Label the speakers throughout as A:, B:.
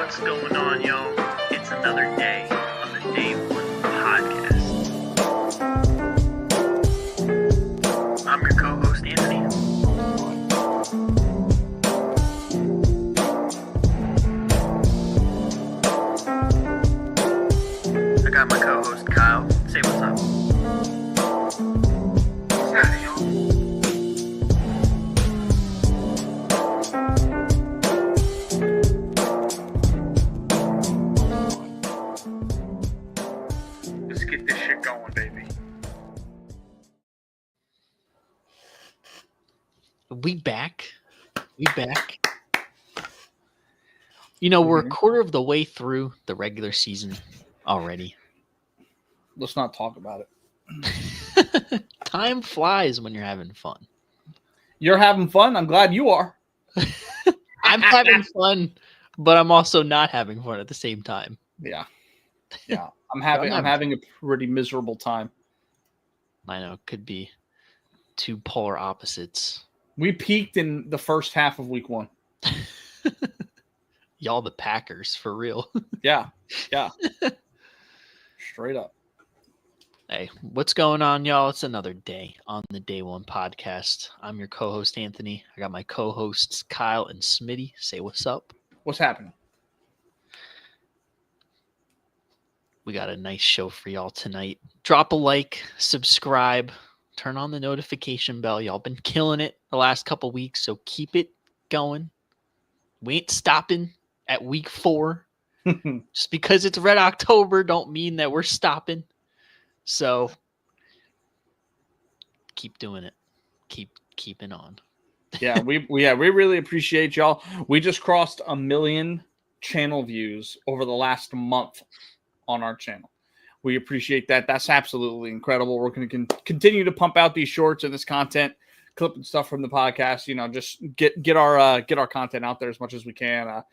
A: What's going on, yo? It's another day on the Day One podcast. I'm your co-host, Anthony. I got my co-host, Kyle. Say what's up. What's happening, y'all? Let's get this shit going, baby.
B: We back. You know, we're a quarter of the way through the regular season already.
C: Let's not talk about it.
B: Time flies when you're having fun.
C: You're having fun. I'm glad you are.
B: I'm having fun, but I'm also not having fun at the same time.
C: Yeah. I'm having a pretty miserable time.
B: I know, it could be two polar opposites.
C: We peaked in the first half of week 1.
B: Y'all the Packers, for real.
C: Yeah. Straight up.
B: Hey, what's going on, y'all? It's another day on the Day One podcast. I'm your co-host, Anthony. I got my co-hosts, Kyle and Smitty. Say what's up.
C: What's happening?
B: We got a nice show for y'all tonight. Drop a like, subscribe, turn on the notification bell. Y'all been killing it the last couple weeks, so keep it going. We ain't stopping at week 4. Just because it's Red October don't mean that we're stopping. So keep doing it. Keep keeping on.
C: Yeah, we really appreciate y'all. We just crossed 1 million channel views over the last month on our channel. We appreciate that. That's absolutely incredible. We're going to continue to pump out these shorts and this content, clipping stuff from the podcast. You know, just get our content out there as much as we can.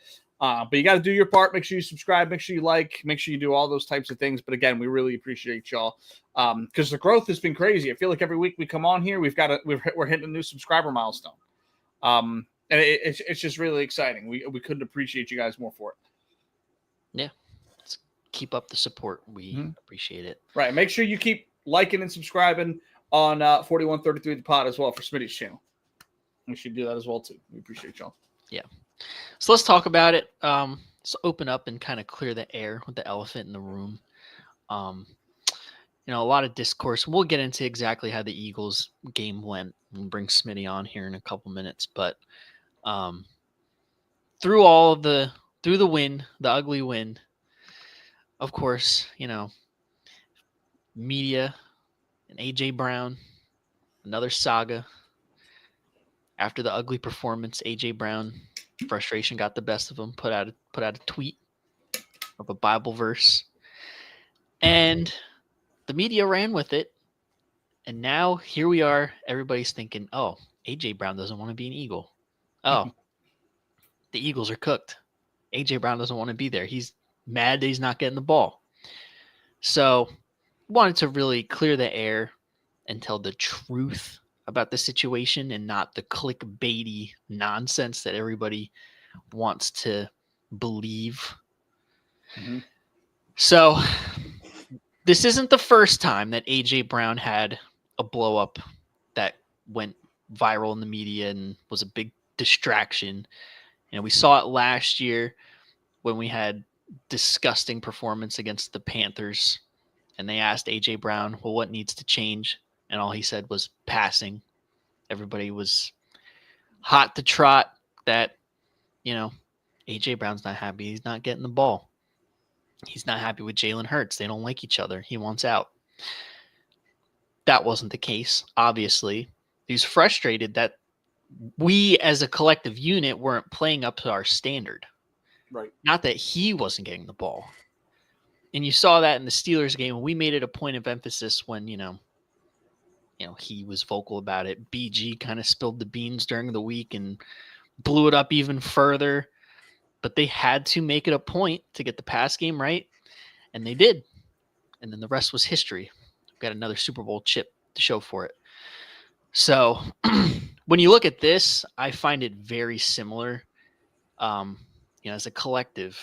C: But you got to do your part. Make sure you subscribe. Make sure you like. Make sure you do all those types of things. But again, we really appreciate y'all because the growth has been crazy. I feel like every week we come on here, we're hitting a new subscriber milestone, and it's just really exciting. We couldn't appreciate you guys more for it.
B: Yeah. Keep up the support. We appreciate it.
C: Right. Make sure you keep liking and subscribing on 4133 The Pod as well for Smitty's channel. We should do that as well, too. We appreciate y'all.
B: Yeah. So let's talk about it. Let's open up and kind of clear the air with the elephant in the room. A lot of discourse. We'll get into exactly how the Eagles game went and bring Smitty on here in a couple minutes. But through the win, the ugly win, of course, media and A.J. Brown, another saga. After the ugly performance, A.J. Brown, frustration got the best of him, put out a tweet of a Bible verse. And the media ran with it. And now here we are. Everybody's thinking, oh, A.J. Brown doesn't want to be an Eagle. Oh, the Eagles are cooked. A.J. Brown doesn't want to be there. He's mad that he's not getting the ball. So wanted to really clear the air and tell the truth about the situation and not the clickbaity nonsense that everybody wants to believe. So this isn't the first time that A.J. Brown had a blow up that went viral in the media and was a big distraction. We saw it last year when we had disgusting performance against the Panthers, and they asked A.J. Brown, well, what needs to change? And all he said was passing. Everybody was hot to trot that, A.J. Brown's not happy. He's not getting the ball. He's not happy with Jalen Hurts. They don't like each other. He wants out. That wasn't the case, obviously. He's frustrated that we as a collective unit weren't playing up to our standard.
C: Right.
B: Not that he wasn't getting the ball. And you saw that in the Steelers game. We made it a point of emphasis when, he was vocal about it. BG kind of spilled the beans during the week and blew it up even further. But they had to make it a point to get the pass game right. And they did. And then the rest was history. We've got another Super Bowl chip to show for it. So when you look at this, I find it very similar. As a collective,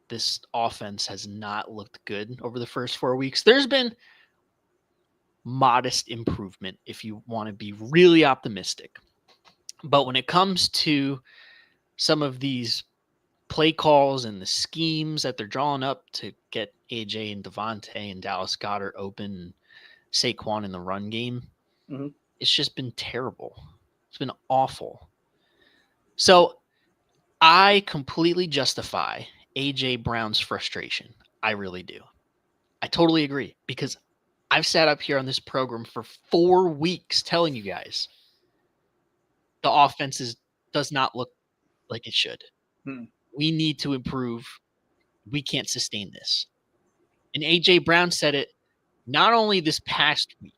B: this offense has not looked good over the first 4 weeks. There's been modest improvement if you want to be really optimistic. But when it comes to some of these play calls and the schemes that they're drawing up to get AJ and Devontae and Dallas Goedert open and Saquon in the run game, it's just been terrible. It's been awful. So I completely justify AJ Brown's frustration. I really do. I totally agree, because I've sat up here on this program for 4 weeks telling you guys the offense does not look like it should. We need to improve. We can't sustain this. And AJ Brown said it not only this past week,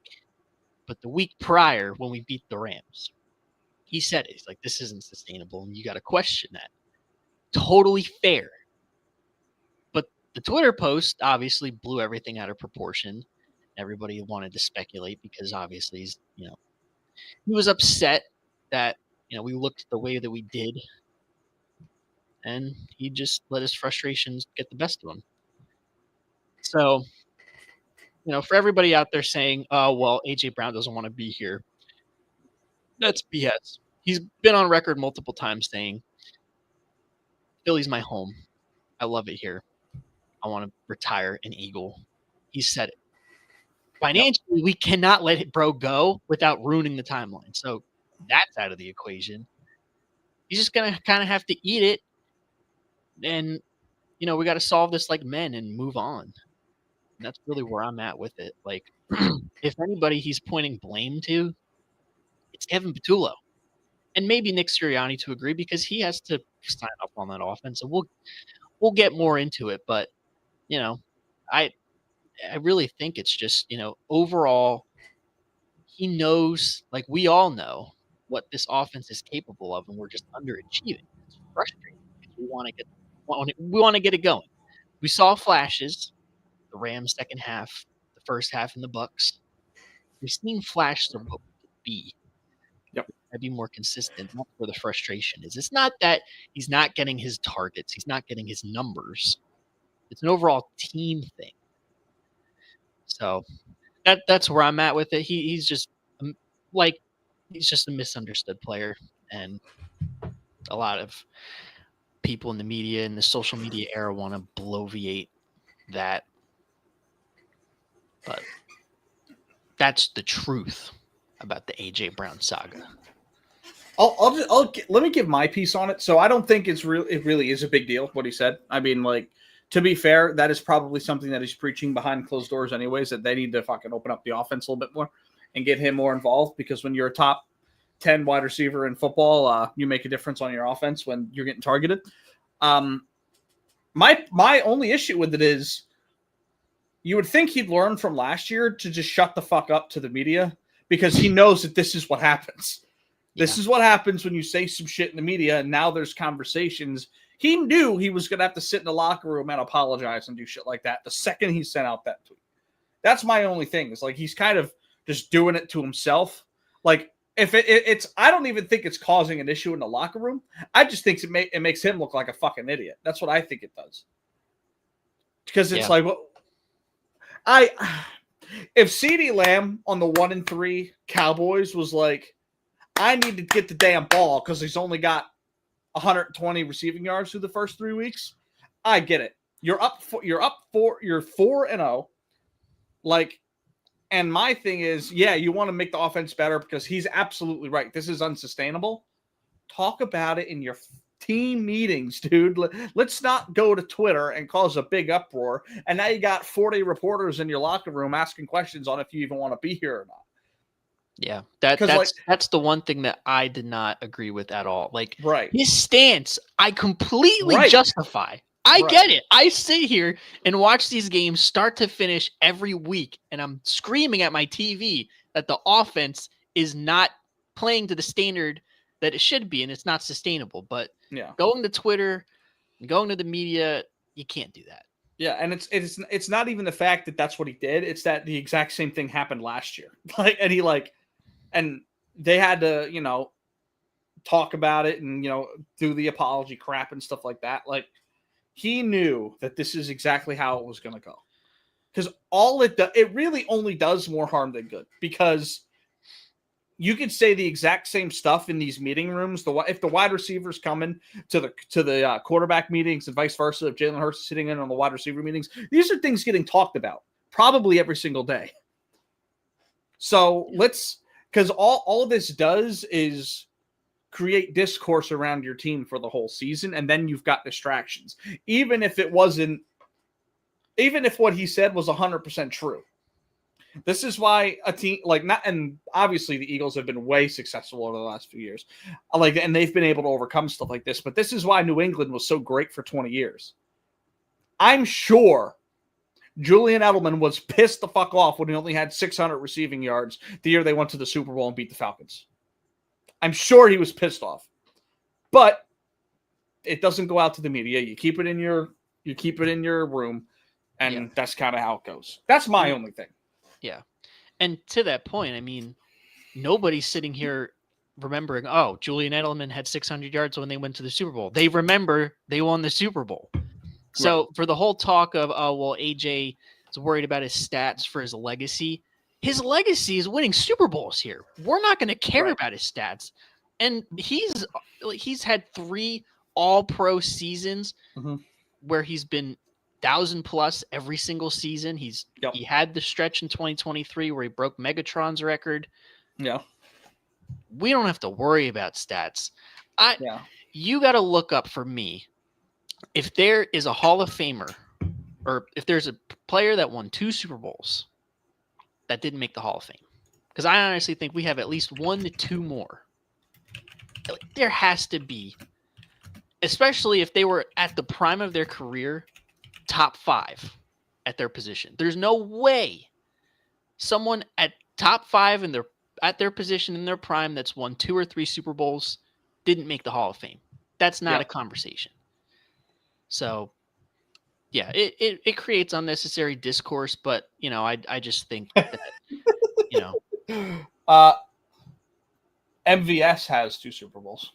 B: but the week prior when we beat the Rams. He said it. He's like, this isn't sustainable, and you got to question that. Totally fair. But the Twitter post obviously blew everything out of proportion. Everybody wanted to speculate because obviously he was upset that we looked the way that we did, and he just let his frustrations get the best of him. So, for everybody out there saying, "Oh, well, AJ Brown doesn't want to be here," that's BS. He's been on record multiple times saying, "Philly's my home. I love it here. I want to retire an Eagle." He said it. Financially, we cannot let it bro go without ruining the timeline. So that's out of the equation. He's just going to kind of have to eat it. And, we got to solve this like men and move on. And that's really where I'm at with it. Like, if anybody he's pointing blame to, it's Kevin Patullo. And maybe Nick Sirianni to agree, because he has to sign up on that offense. So we'll get more into it. But, I really think it's just, overall, he knows, like we all know, what this offense is capable of, and we're just underachieving. It's frustrating because we want to get it going. We saw flashes, the Rams second half, the first half in the Bucks. We've seen flashes of what we could be.
C: Yep.
B: I'd be more consistent. That's where the frustration is. It's not that he's not getting his targets, he's not getting his numbers. It's an overall team thing. So that's where I'm at with it. He's just he's just a misunderstood player, and a lot of people in the media and the social media era want to bloviate that. But that's the truth about the AJ Brown saga.
C: Let me give my piece on it. So I don't think it really is a big deal what he said. I mean, like, to be fair, that is probably something that he's preaching behind closed doors anyways, that they need to fucking open up the offense a little bit more and get him more involved, because when you're a top 10 wide receiver in football, you make a difference on your offense when you're getting targeted. My only issue with it is, you would think he'd learn from last year to just shut the fuck up to the media, because he knows that this is what happens. Yeah. This is what happens when you say some shit in the media, and now there's conversations. He knew he was going to have to sit in the locker room and apologize and do shit like that the second he sent out that tweet. That's my only thing. It's like he's kind of just doing it to himself. Like, if it's, I don't even think it's causing an issue in the locker room. I just think it makes him look like a fucking idiot. That's what I think it does. Because it's like, well, if CeeDee Lamb on the 1-3 Cowboys was like, I need to get the damn ball because he's only got 120 receiving yards through the first 3 weeks, I get it. You're 4-0. Like, and my thing is, yeah, you want to make the offense better, because he's absolutely right. This is unsustainable. Talk about it in your team meetings, dude. Let's not go to Twitter and cause a big uproar. And now you got 40 reporters in your locker room asking questions on if you even want to be here or not.
B: Yeah, that's the one thing that I did not agree with at all. Like,
C: right.
B: His stance, I completely justify. I get it. I sit here and watch these games start to finish every week, and I'm screaming at my TV that the offense is not playing to the standard that it should be, and it's not sustainable. But going to Twitter, going to the media, you can't do that.
C: Yeah, and it's not even the fact that that's what he did. It's that the exact same thing happened last year. And they had to, talk about it and, do the apology crap and stuff like that. Like, he knew that this is exactly how it was going to go. Because it really only does more harm than good. Because you could say the exact same stuff in these meeting rooms. If the wide receivers come in to the quarterback meetings and vice versa, if Jalen Hurts is sitting in on the wide receiver meetings, these are things getting talked about probably every single day. So because all of this does is create discourse around your team for the whole season, and then you've got distractions. Even if what he said was 100% true. This is why a team and obviously the Eagles have been way successful over the last few years. And they've been able to overcome stuff like this, but this is why New England was so great for 20 years. I'm sure Julian Edelman was pissed the fuck off when he only had 600 receiving yards the year they went to the Super Bowl and beat the Falcons. I'm sure he was pissed off. But it doesn't go out to the media. You keep it in your room, and that's kind of how it goes. That's my only thing.
B: Yeah. And to that point, I mean, nobody's sitting here remembering, oh, Julian Edelman had 600 yards when they went to the Super Bowl. They remember they won the Super Bowl. So for the whole talk of, oh, well, AJ is worried about his stats for his legacy is winning Super Bowls here. We're not going to care about his stats. And he's had 3 all-pro seasons where he's been 1,000+ every single season. He had the stretch in 2023 where he broke Megatron's record.
C: Yeah.
B: We don't have to worry about stats. You got to look up for me. If there is a Hall of Famer, or if there's a player that won 2 Super Bowls that didn't make the Hall of Fame, because I honestly think we have at least 1 to 2 more. There has to be, especially if they were at the prime of their career, top 5 at their position. There's no way someone at top 5 at their position in their prime that's won 2 or 3 Super Bowls didn't make the Hall of Fame. That's not a conversation. So, yeah, it creates unnecessary discourse, but I just think that
C: MVS has 2 Super Bowls.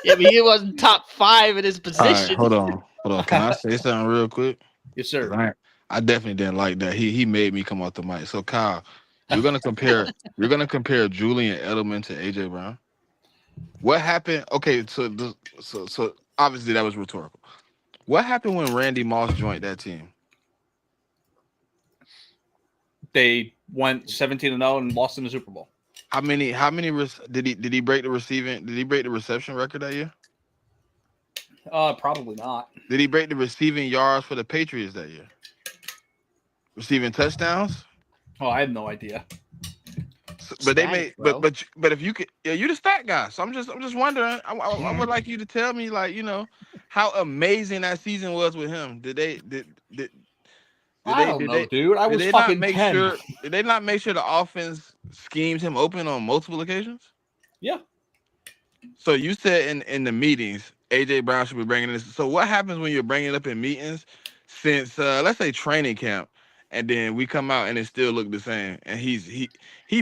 B: Yeah, but he wasn't top 5 in his position.
D: All right, hold on. Can I say something real quick?
C: Yes, sir.
D: I definitely didn't like that. He made me come off the mic. So Kyle, you're gonna compare Julian Edelman to AJ Brown. What happened? Okay, so obviously that was rhetorical. What happened when Randy Moss joined that team?
C: They went 17-0 and lost in the Super Bowl.
D: How many did he break the receiving? Did he break the reception record that year?
C: Probably not.
D: Did he break the receiving yards for the Patriots that year? Receiving touchdowns?
C: Oh, I have no idea.
D: But they made, but if you could, you're the stat guy. So I'm just wondering. I would like you to tell me, how amazing that season was with him. Did they
C: I don't know, dude. I was fucking 10.
D: Did they not make sure the offense schemed him open on multiple occasions?
C: Yeah.
D: So you said in the meetings, AJ Brown should be bringing this. So what happens when you're bringing it up in meetings since let's say training camp, and then we come out and it still looked the same? And he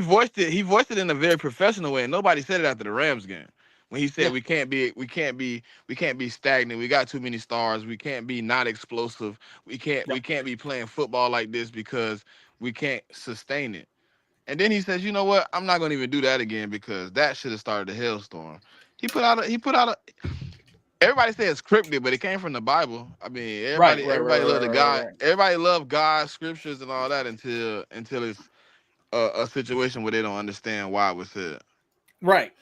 D: voiced it in a very professional way, and nobody said it after the Rams game when he said we can't be stagnant. We got too many stars. We can't be not explosive. We can't be playing football like this because we can't sustain it. And then he says, you know what? I'm not gonna even do that again because that should have started a hailstorm. He put out a. Everybody says scripted, but it came from the Bible. I mean, everybody loved the God. Right. Everybody loved God, scriptures, and all that until it's a situation where they don't understand why it was said.
C: Right.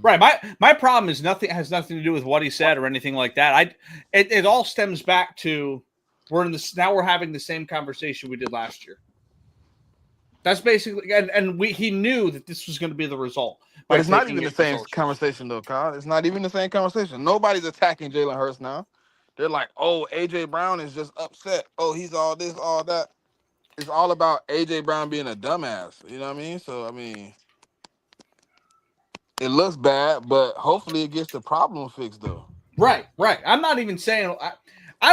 C: Right. My problem is has nothing to do with what he said or anything like that. It all stems back to now we're having the same conversation we did last year. That's basically he knew that this was going to be the result.
D: But it's not even the same conversation though, Kyle. It's not even the same conversation. Nobody's attacking Jalen Hurts now. They're like, oh, AJ Brown is just upset. Oh, he's all this, all that. It's all about AJ Brown being a dumbass. You know what I mean? So I mean, it looks bad, but hopefully it gets the problem fixed though.
C: Right. I'm not even saying I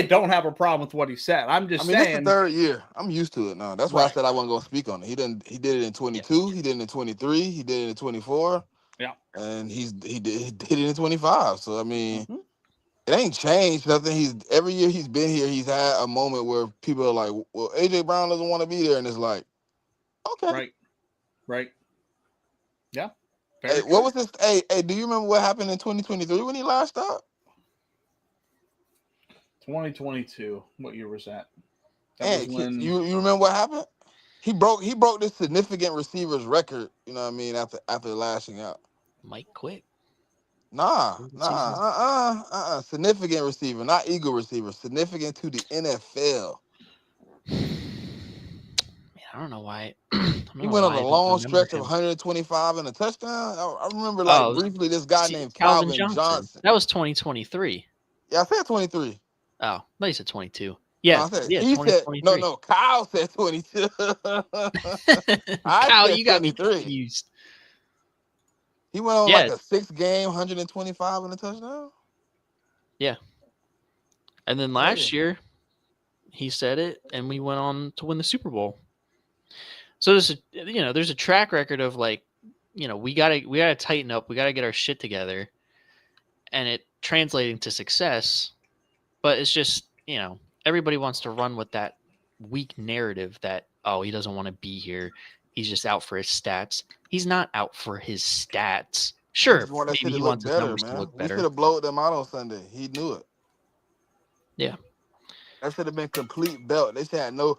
C: don't have a problem with what he said. I'm just saying.
D: It's the 3rd year. I'm used to it now. That's why I said I wasn't going to speak on it. He did it in 22. He did it in 23. He did it in 24.
C: Yeah.
D: And he did it in 25. So I mean, it ain't changed nothing. Every year he's been here, he's had a moment where people are like, "Well, AJ Brown doesn't want to be there," and it's like, okay,
C: Right. Yeah.
D: Hey,
C: Very
D: what
C: true.
D: was this? Hey, do you remember what happened in 2023 when he last stopped?
C: 2022. What year was that? That was
D: Hey,
C: when.
D: you remember what happened? He broke this significant receivers record. You know what I mean? After lashing out.
B: Mike Quick.
D: Nah. Significant receiver, not Eagle receiver. Significant to the NFL.
B: Man, I don't know why. I don't
D: He
B: know
D: went on
B: why
D: a
B: I don't
D: long
B: remember
D: stretch of
B: him.
D: 125 and a touchdown. I remember like
B: Oh,
D: briefly this guy named
B: Calvin
D: Calvin
B: Johnson.
D: Johnson.
B: That was 2023.
D: Yeah, I said 23.
B: Oh, no, you said 22.
D: No,
B: Yeah,
D: I said
B: yeah,
D: he said
B: 2023.
D: no. Kyle said 22. I
B: Kyle,
D: said
B: you got me
D: 23.
B: confused.
D: He went on
B: Yeah,
D: like a 6-game 125 and a touchdown.
B: yeah. And then last year, he said it, and we went on to win the Super Bowl. So there's a track record of like, we gotta tighten up, we gotta get our shit together, and it translating to success. But it's just everybody wants to run with that weak narrative that he doesn't want to be here, he's just out for his stats. He's not out for his stats. Sure,
D: He just want that shit
B: maybe
D: to
B: he
D: look
B: wants his
D: better,
B: numbers to
D: man.
B: look
D: We should
B: better.
D: have blowed them out on Sunday. He knew it.
B: Yeah.
D: That should have been complete belt. They should have no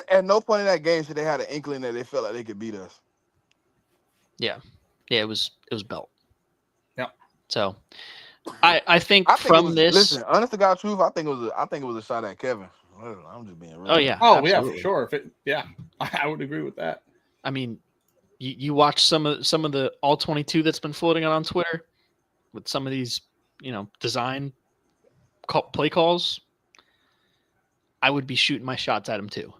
D: at no point in that game should they had an inkling that they felt like they could beat us.
B: Yeah, it was belt.
C: Yeah.
B: So I think from
D: it was,
B: this.
D: Listen, honest to God truth, I think it was a shot at Kevin. I'm just being real.
B: Oh yeah.
C: Oh
B: absolutely.
C: yeah, for sure. I would agree with that.
B: I mean, you watch some of the all 22 that's been floating on Twitter with some of these design play calls. I would be shooting my shots at him too.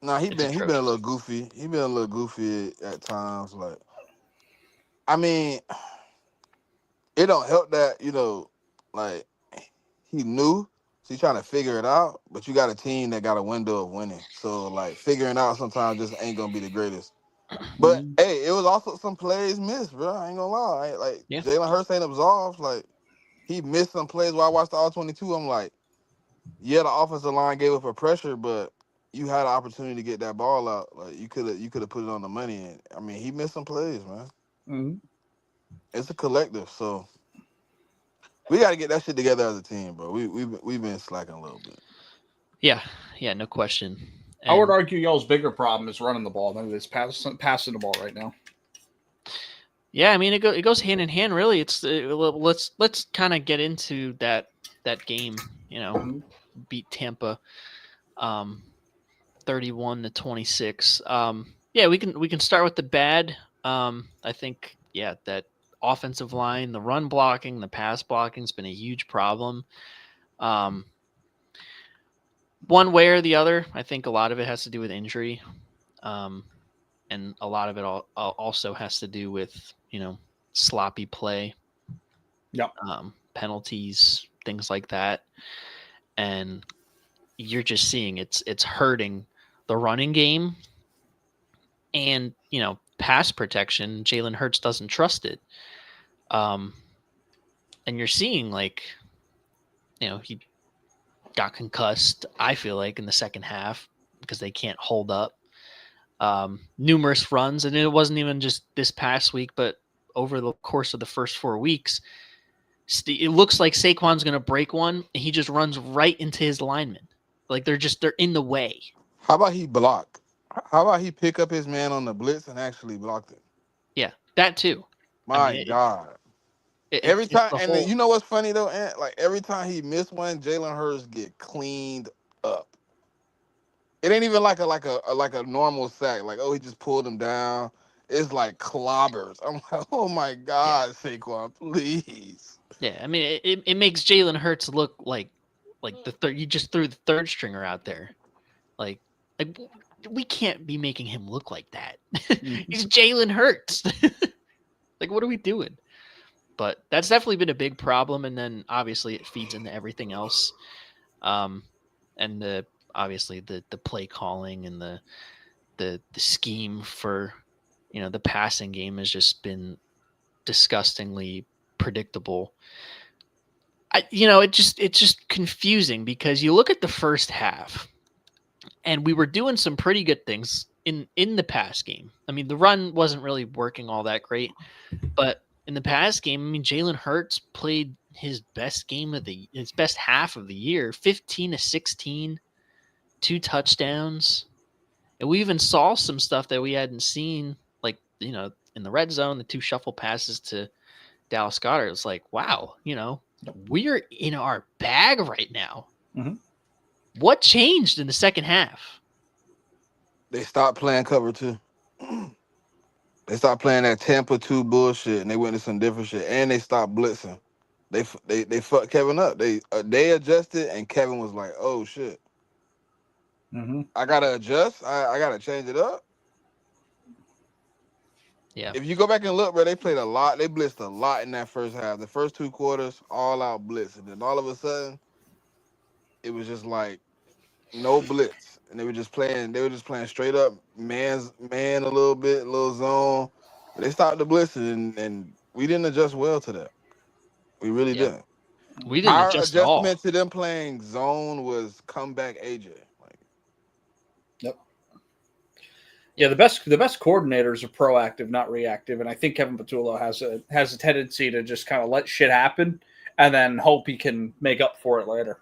D: Nah, he been a little goofy. He been a little goofy at times. Like, I mean, it don't help that like he knew, so he's trying to figure it out. But you got a team that got a window of winning, so like figuring out sometimes just ain't gonna be the greatest. But hey, it was also some plays missed, bro. I ain't gonna lie. Like
B: Yeah.
D: Jalen Hurts ain't absolved. Like he missed some plays while I watched the all 22. I'm like, yeah, the offensive line gave up a pressure, but you had an opportunity to get that ball out. Like you could have put it on the money. And I mean, he missed some plays, man.
C: Mm-hmm.
D: It's a collective, so we got to get that shit together as a team, bro. We've been slacking a little bit.
B: Yeah, no question.
C: I would argue y'all's bigger problem is running the ball than it is passing the ball right now.
B: Yeah, I mean it goes hand in hand. Really, it's let's kind of get into that game. Beat Tampa, 31-26. Yeah, we can start with the bad. I think that offensive line, the run blocking, the pass blocking has been a huge problem. One way or the other, I think a lot of it has to do with injury, and a lot of it also has to do with sloppy play, penalties, things like that, and you're just seeing it's hurting the running game, and pass protection. Jalen Hurts doesn't trust it, and you're seeing he got concussed, I feel like, in the second half because they can't hold up. Numerous runs, and it wasn't even just this past week, but over the course of the first 4 weeks, it looks like Saquon's going to break one, and he just runs right into his linemen. Like they're in the way.
D: How about he block? How about he pick up his man on the blitz and actually blocked it?
B: Yeah, that too.
D: My God. Every time, and then you know what's funny though, Ant? Like every time he missed one, Jalen Hurts get cleaned up. It ain't even like a normal sack. Like, oh, he just pulled him down. It's like clobbers. I'm like, oh my God, Saquon, please.
B: Yeah, I mean, it makes Jalen Hurts look like the third. You just threw the third stringer out there. Like we can't be making him look like that. He's Jalen Hurts. Like, what are we doing? But that's definitely been a big problem, and then obviously it feeds into everything else, and obviously the play calling and the scheme for the passing game has just been disgustingly predictable. it's just confusing because you look at the first half, and we were doing some pretty good things in the pass game. I mean, the run wasn't really working all that great, but in the pass game, I mean, Jalen Hurts played his best half of the year, 15 to 16, 2 touchdowns. And we even saw some stuff that we hadn't seen, like, in the red zone, the 2 shuffle passes to Dallas Goedert. It's like, wow, we're in our bag right now.
C: Mm-hmm.
B: What changed in the second half?
D: They stopped playing cover 2. They stopped playing that Tampa 2 bullshit, and they went to some different shit. And they stopped blitzing. They fucked Kevin up. They adjusted, and Kevin was like, "Oh shit, I gotta adjust. I gotta change it up."
B: Yeah.
D: If you go back and look, bro, they played a lot. They blitzed a lot in that first half. The first 2 quarters, all out blitz, and then all of a sudden, it was just like no blitz, and they were just playing. They were just playing straight up man a little bit, a little zone. But they stopped the blitzing, and we didn't adjust well to that. We really didn't.
B: We didn't
D: Our
B: adjust at all.
D: adjustment to them playing zone was comeback AJ.
C: Yep. Yeah, the best coordinators are proactive, not reactive, and I think Kevin Patullo has a tendency to just kind of let shit happen and then hope he can make up for it later.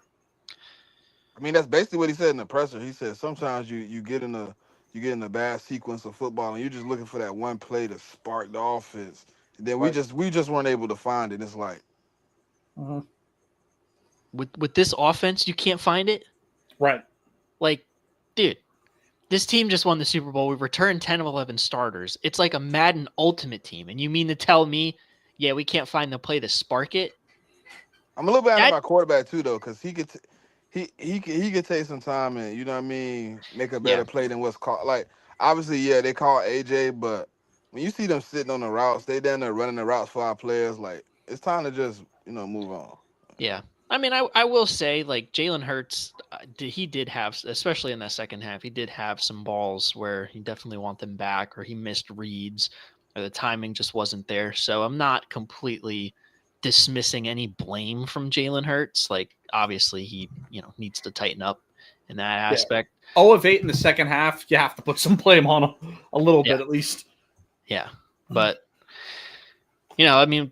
D: I mean, that's basically what he said in the presser. He said sometimes you get in a bad sequence of football and you're just looking for that one play to spark the offense. And then we just weren't able to find it. It's like
B: with this offense, you can't find it.
C: Right.
B: Like, dude, this team just won the Super Bowl. We returned 10 of 11 starters. It's like a Madden Ultimate Team. And you mean to tell me, yeah, we can't find the play to spark it?
D: I'm a little bit out of my quarterback too, though, because he could take some time and, you know what I mean, make a better play than what's called. Like, obviously, yeah, they call AJ, but when you see them sitting on the routes, they down there running the routes for our players. Like, it's time to just, move on.
B: Yeah. I mean, I will say, like, Jalen Hurts, he did have, especially in that second half, he did have some balls where he definitely want them back, or he missed reads, or the timing just wasn't there. So I'm not completely dismissing any blame from Jalen Hurts. Like, obviously, he needs to tighten up in that aspect.
C: 0 of 8 in the second half, you have to put some blame on him a little bit at least.
B: Yeah, but I mean,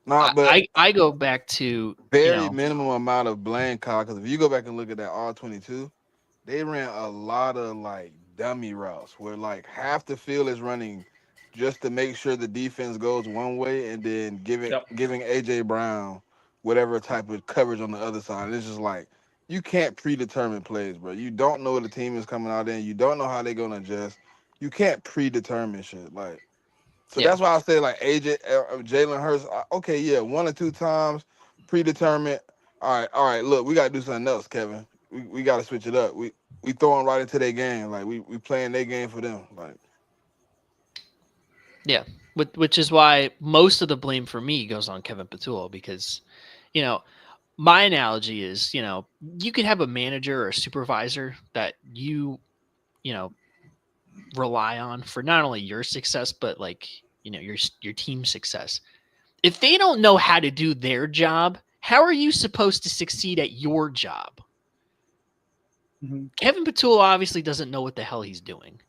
B: I go back to
D: very minimum amount of blame, Kyle. Because if you go back and look at that R22, they ran a lot of like dummy routes where like half the field is running just to make sure the defense goes one way, and then giving AJ Brown whatever type of coverage on the other side. And it's just like you can't predetermine plays, bro. You don't know what the team is coming out in. You don't know how they're gonna adjust. You can't predetermine shit. Like, so that's why I say like Jalen Hurts. Okay, yeah, 1 or 2 times predetermined. All right. Look, we gotta do something else, Kevin. We gotta switch it up. We throwing right into their game. Like we playing their game for them. Like.
B: Yeah, which is why most of the blame for me goes on Kevin Patullo because, my analogy is, you could have a manager or a supervisor that you rely on for not only your success, but like, your team's success. If they don't know how to do their job, how are you supposed to succeed at your job? Kevin Patullo obviously doesn't know what the hell he's doing.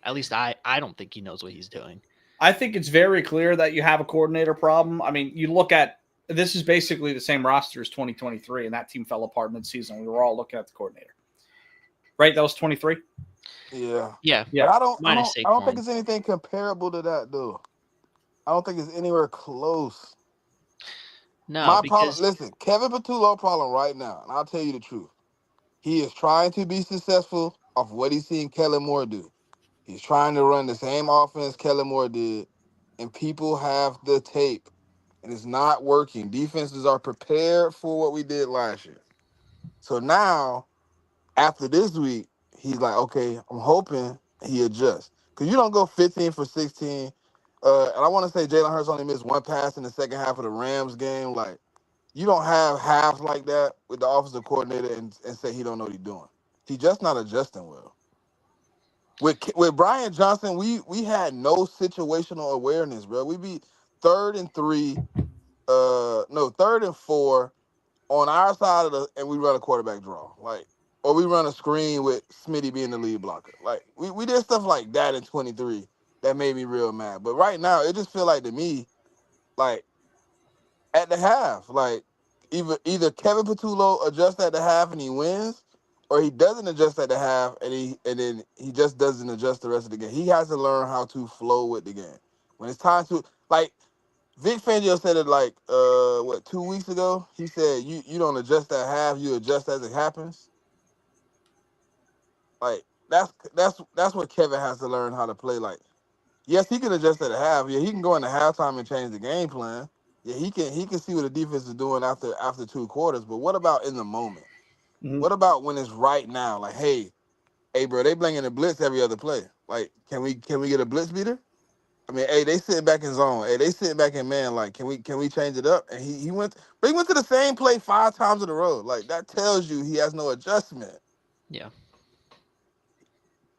B: At least I don't think he knows what he's doing.
C: I think it's very clear that you have a coordinator problem. I mean, you look at this is basically the same roster as 2023, and that team fell apart mid-season. We were all looking at the coordinator, right? That was 23.
D: Yeah.
B: But
D: I don't think it's anything comparable to that, though. I don't think it's anywhere close.
B: No,
D: listen, Kevin Patullo's problem right now, and I'll tell you the truth. He is trying to be successful off what he's seen Kellen Moore do. He's trying to run the same offense Kellen Moore did, and people have the tape, and it's not working. Defenses are prepared for what we did last year. So now, after this week, he's like, okay, I'm hoping he adjusts. Because you don't go 15 for 16. And I want to say Jalen Hurts only missed 1 pass in the second half of the Rams game. Like, you don't have halves like that with the offensive coordinator and say he don't know what he's doing. He's just not adjusting well. With Brian Johnson, we had no situational awareness, bro. We beat 3rd and 3 no, 3rd and 4 on our side of and we run a quarterback draw, like, or we run a screen with Smitty being the lead blocker. Like we did stuff like that in 23 that made me real mad. But right now, it just feel like to me, like at the half, like either Kevin Patullo adjusts at the half and he wins, or he doesn't adjust at the half and then he just doesn't adjust the rest of the game. He has to learn how to flow with the game. When it's time to, like, Vic Fangio said it like 2 weeks ago. He said you don't adjust at half, you adjust as it happens. Like that's what Kevin has to learn how to play. Like, yes, he can adjust at a half. Yeah, he can go into halftime and change the game plan. Yeah, he can see what the defense is doing after 2 quarters. But what about in the moment?
C: Mhm.
D: What about when it's right now? Like, hey, bro, they bringing a blitz every other play. Like, can we get a blitz beater? I mean, hey, they sitting back in zone. Hey, they sitting back in man. Like, can we change it up? And he went to the same play 5 times in a row. Like, that tells you he has no adjustment.
B: Yeah.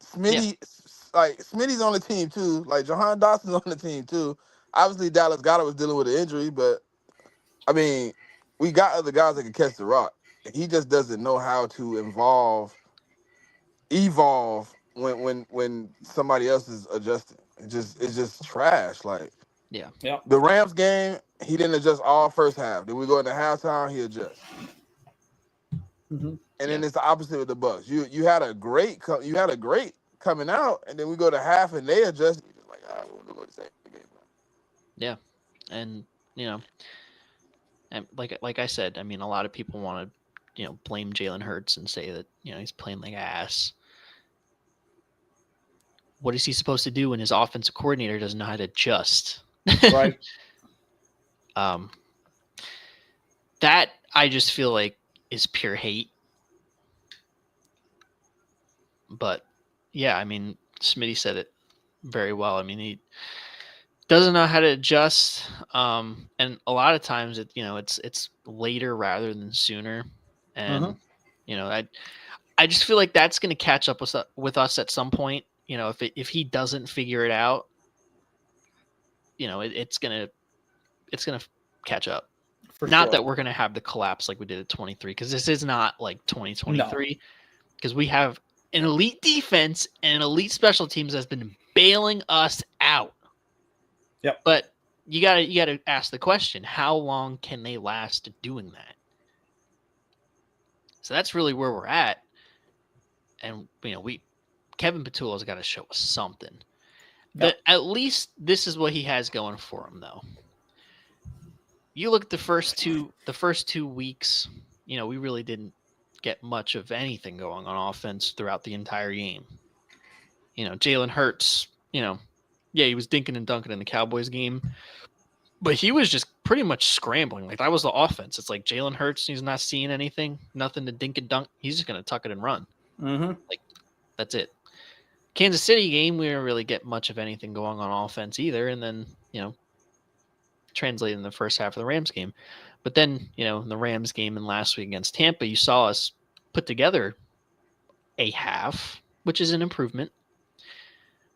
D: Smitty, like Smitty's on the team too. Like Jahan Dawson's on the team too. Obviously, Dallas Goedert was dealing with an injury, but I mean, we got other guys that can catch the rock. He just doesn't know how to evolve when somebody else is adjusting. It's just trash. Like
B: Yeah.
D: the Rams game, he didn't adjust all first half. Then we go into halftime, he adjusts.
C: Mhm.
D: And then it's the opposite with the Bucks. You had a great coming out, and then we go to half and they adjust. You're just like, we'll go to the same game.
B: Yeah. And and like I said, I mean, a lot of people want to, blame Jalen Hurts and say that, he's playing like ass. What is he supposed to do when his offensive coordinator doesn't know how to adjust?
C: Right.
B: That I just feel like is pure hate. But yeah, I mean, Smitty said it very well. I mean, he doesn't know how to adjust, and a lot of times it's later rather than sooner, and I just feel like that's going to catch up with us at some point. If he doesn't figure it out, it's gonna catch up. Not that we're gonna have the collapse like we did at 23, because this is not like 2023, because we have an elite defense and an elite special teams that's been bailing us out.
C: Yep.
B: But you gotta ask the question: how long can they last doing that? So that's really where we're at, and Kevin Patullo's got to show us something. Yep. At least this is what he has going for him, though. You look at the first two weeks, we really didn't get much of anything going on offense throughout the entire game. Jalen Hurts, he was dinking and dunking in the Cowboys game, but he was just pretty much scrambling. Like, that was the offense. It's like Jalen Hurts, he's not seeing anything, nothing to dink and dunk. He's just going to tuck it and run.
C: Mm-hmm.
B: Like, that's it. Kansas City game, we didn't really get much of anything going on offense either. And then, translated in the first half of the Rams game. But then, in the Rams game and last week against Tampa, you saw us put together a half, which is an improvement.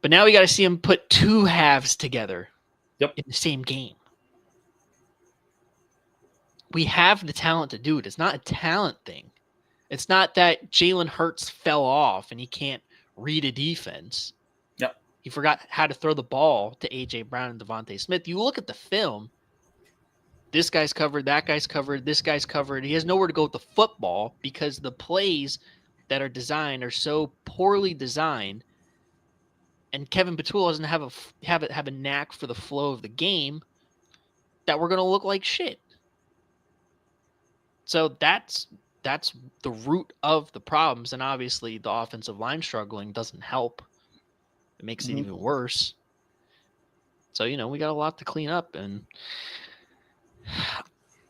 B: But now we got to see him put 2 halves together in the same game. We have the talent to do it. It's not a talent thing. It's not that Jalen Hurts fell off and he can't read a defense.
C: Yep.
B: He forgot how to throw the ball to A.J. Brown and Devontae Smith. You look at the film, this guy's covered, that guy's covered, this guy's covered. He has nowhere to go with the football because the plays that are designed are so poorly designed, and Kevin Patullo doesn't have a knack for the flow of the game, that we're going to look like shit. So that's the root of the problems, and obviously the offensive line struggling doesn't help. It makes it even worse. So, we got a lot to clean up, and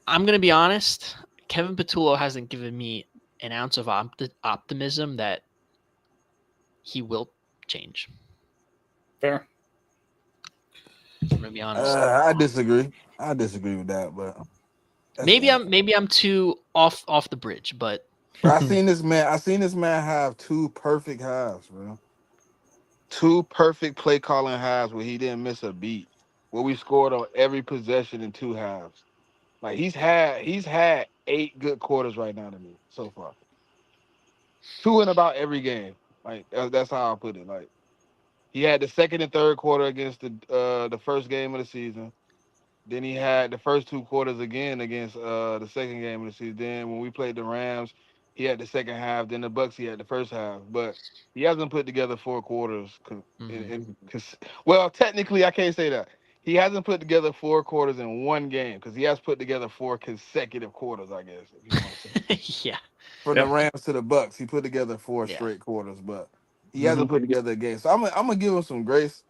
B: I'm going to be honest, Kevin Patullo hasn't given me an ounce of optimism that he will change.
C: Fair.
B: I'm going to be honest.
D: I disagree. I disagree with that, but
B: maybe I'm too off the bridge, but
D: I seen this man have 2 perfect halves, bro. 2 perfect play calling halves where he didn't miss a beat. Where we scored on every possession in 2 halves. Like he's had 8 good quarters right now to me so far. 2 in about every game. Like that's how I put it. Like he had the second and third quarter against the first game of the season. Then he had the first 2 quarters again against the second game of the season. Then when we played the Rams, he had the second half. Then the Bucks, he had the first half. But he hasn't put together 4 quarters. Well, technically, I can't say that. He hasn't put together 4 quarters in one game because he has put together 4 consecutive quarters, I guess, if you want to say.
B: Yeah.
D: From the Rams to the Bucks, he put together 4 straight quarters, but he hasn't put together a game. So I'm gonna give him some grace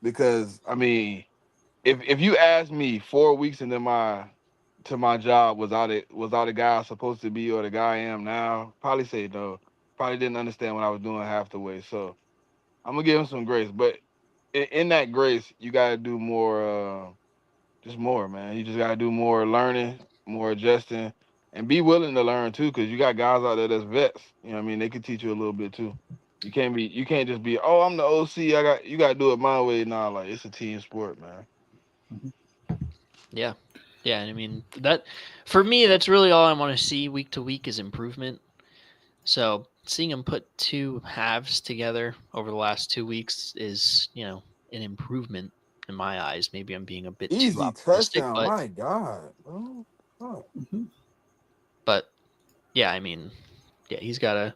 D: because I mean, if you ask me 4 weeks into my job, was I the guy I was supposed to be or the guy I am now? Probably say no. Probably didn't understand what I was doing half the way. So I'm gonna give him some grace, but in that grace, you gotta do more. Just more, man. You just gotta do more learning, more adjusting, and be willing to learn too, because you got guys out there that's vets. You know what I mean? They can teach you a little bit too. You can't just be, oh, I'm the OC. You gotta do it my way. Nah, like it's a team sport, man.
B: Yeah. Yeah. And I mean that for me, that's really all I want to see week to week is improvement. So seeing him put 2 halves together over the last 2 weeks is, an improvement in my eyes. Maybe I'm being a bit
D: Easy
B: too optimistic,
D: touchdown, my God. Oh,
B: but yeah, I mean, yeah, he's gotta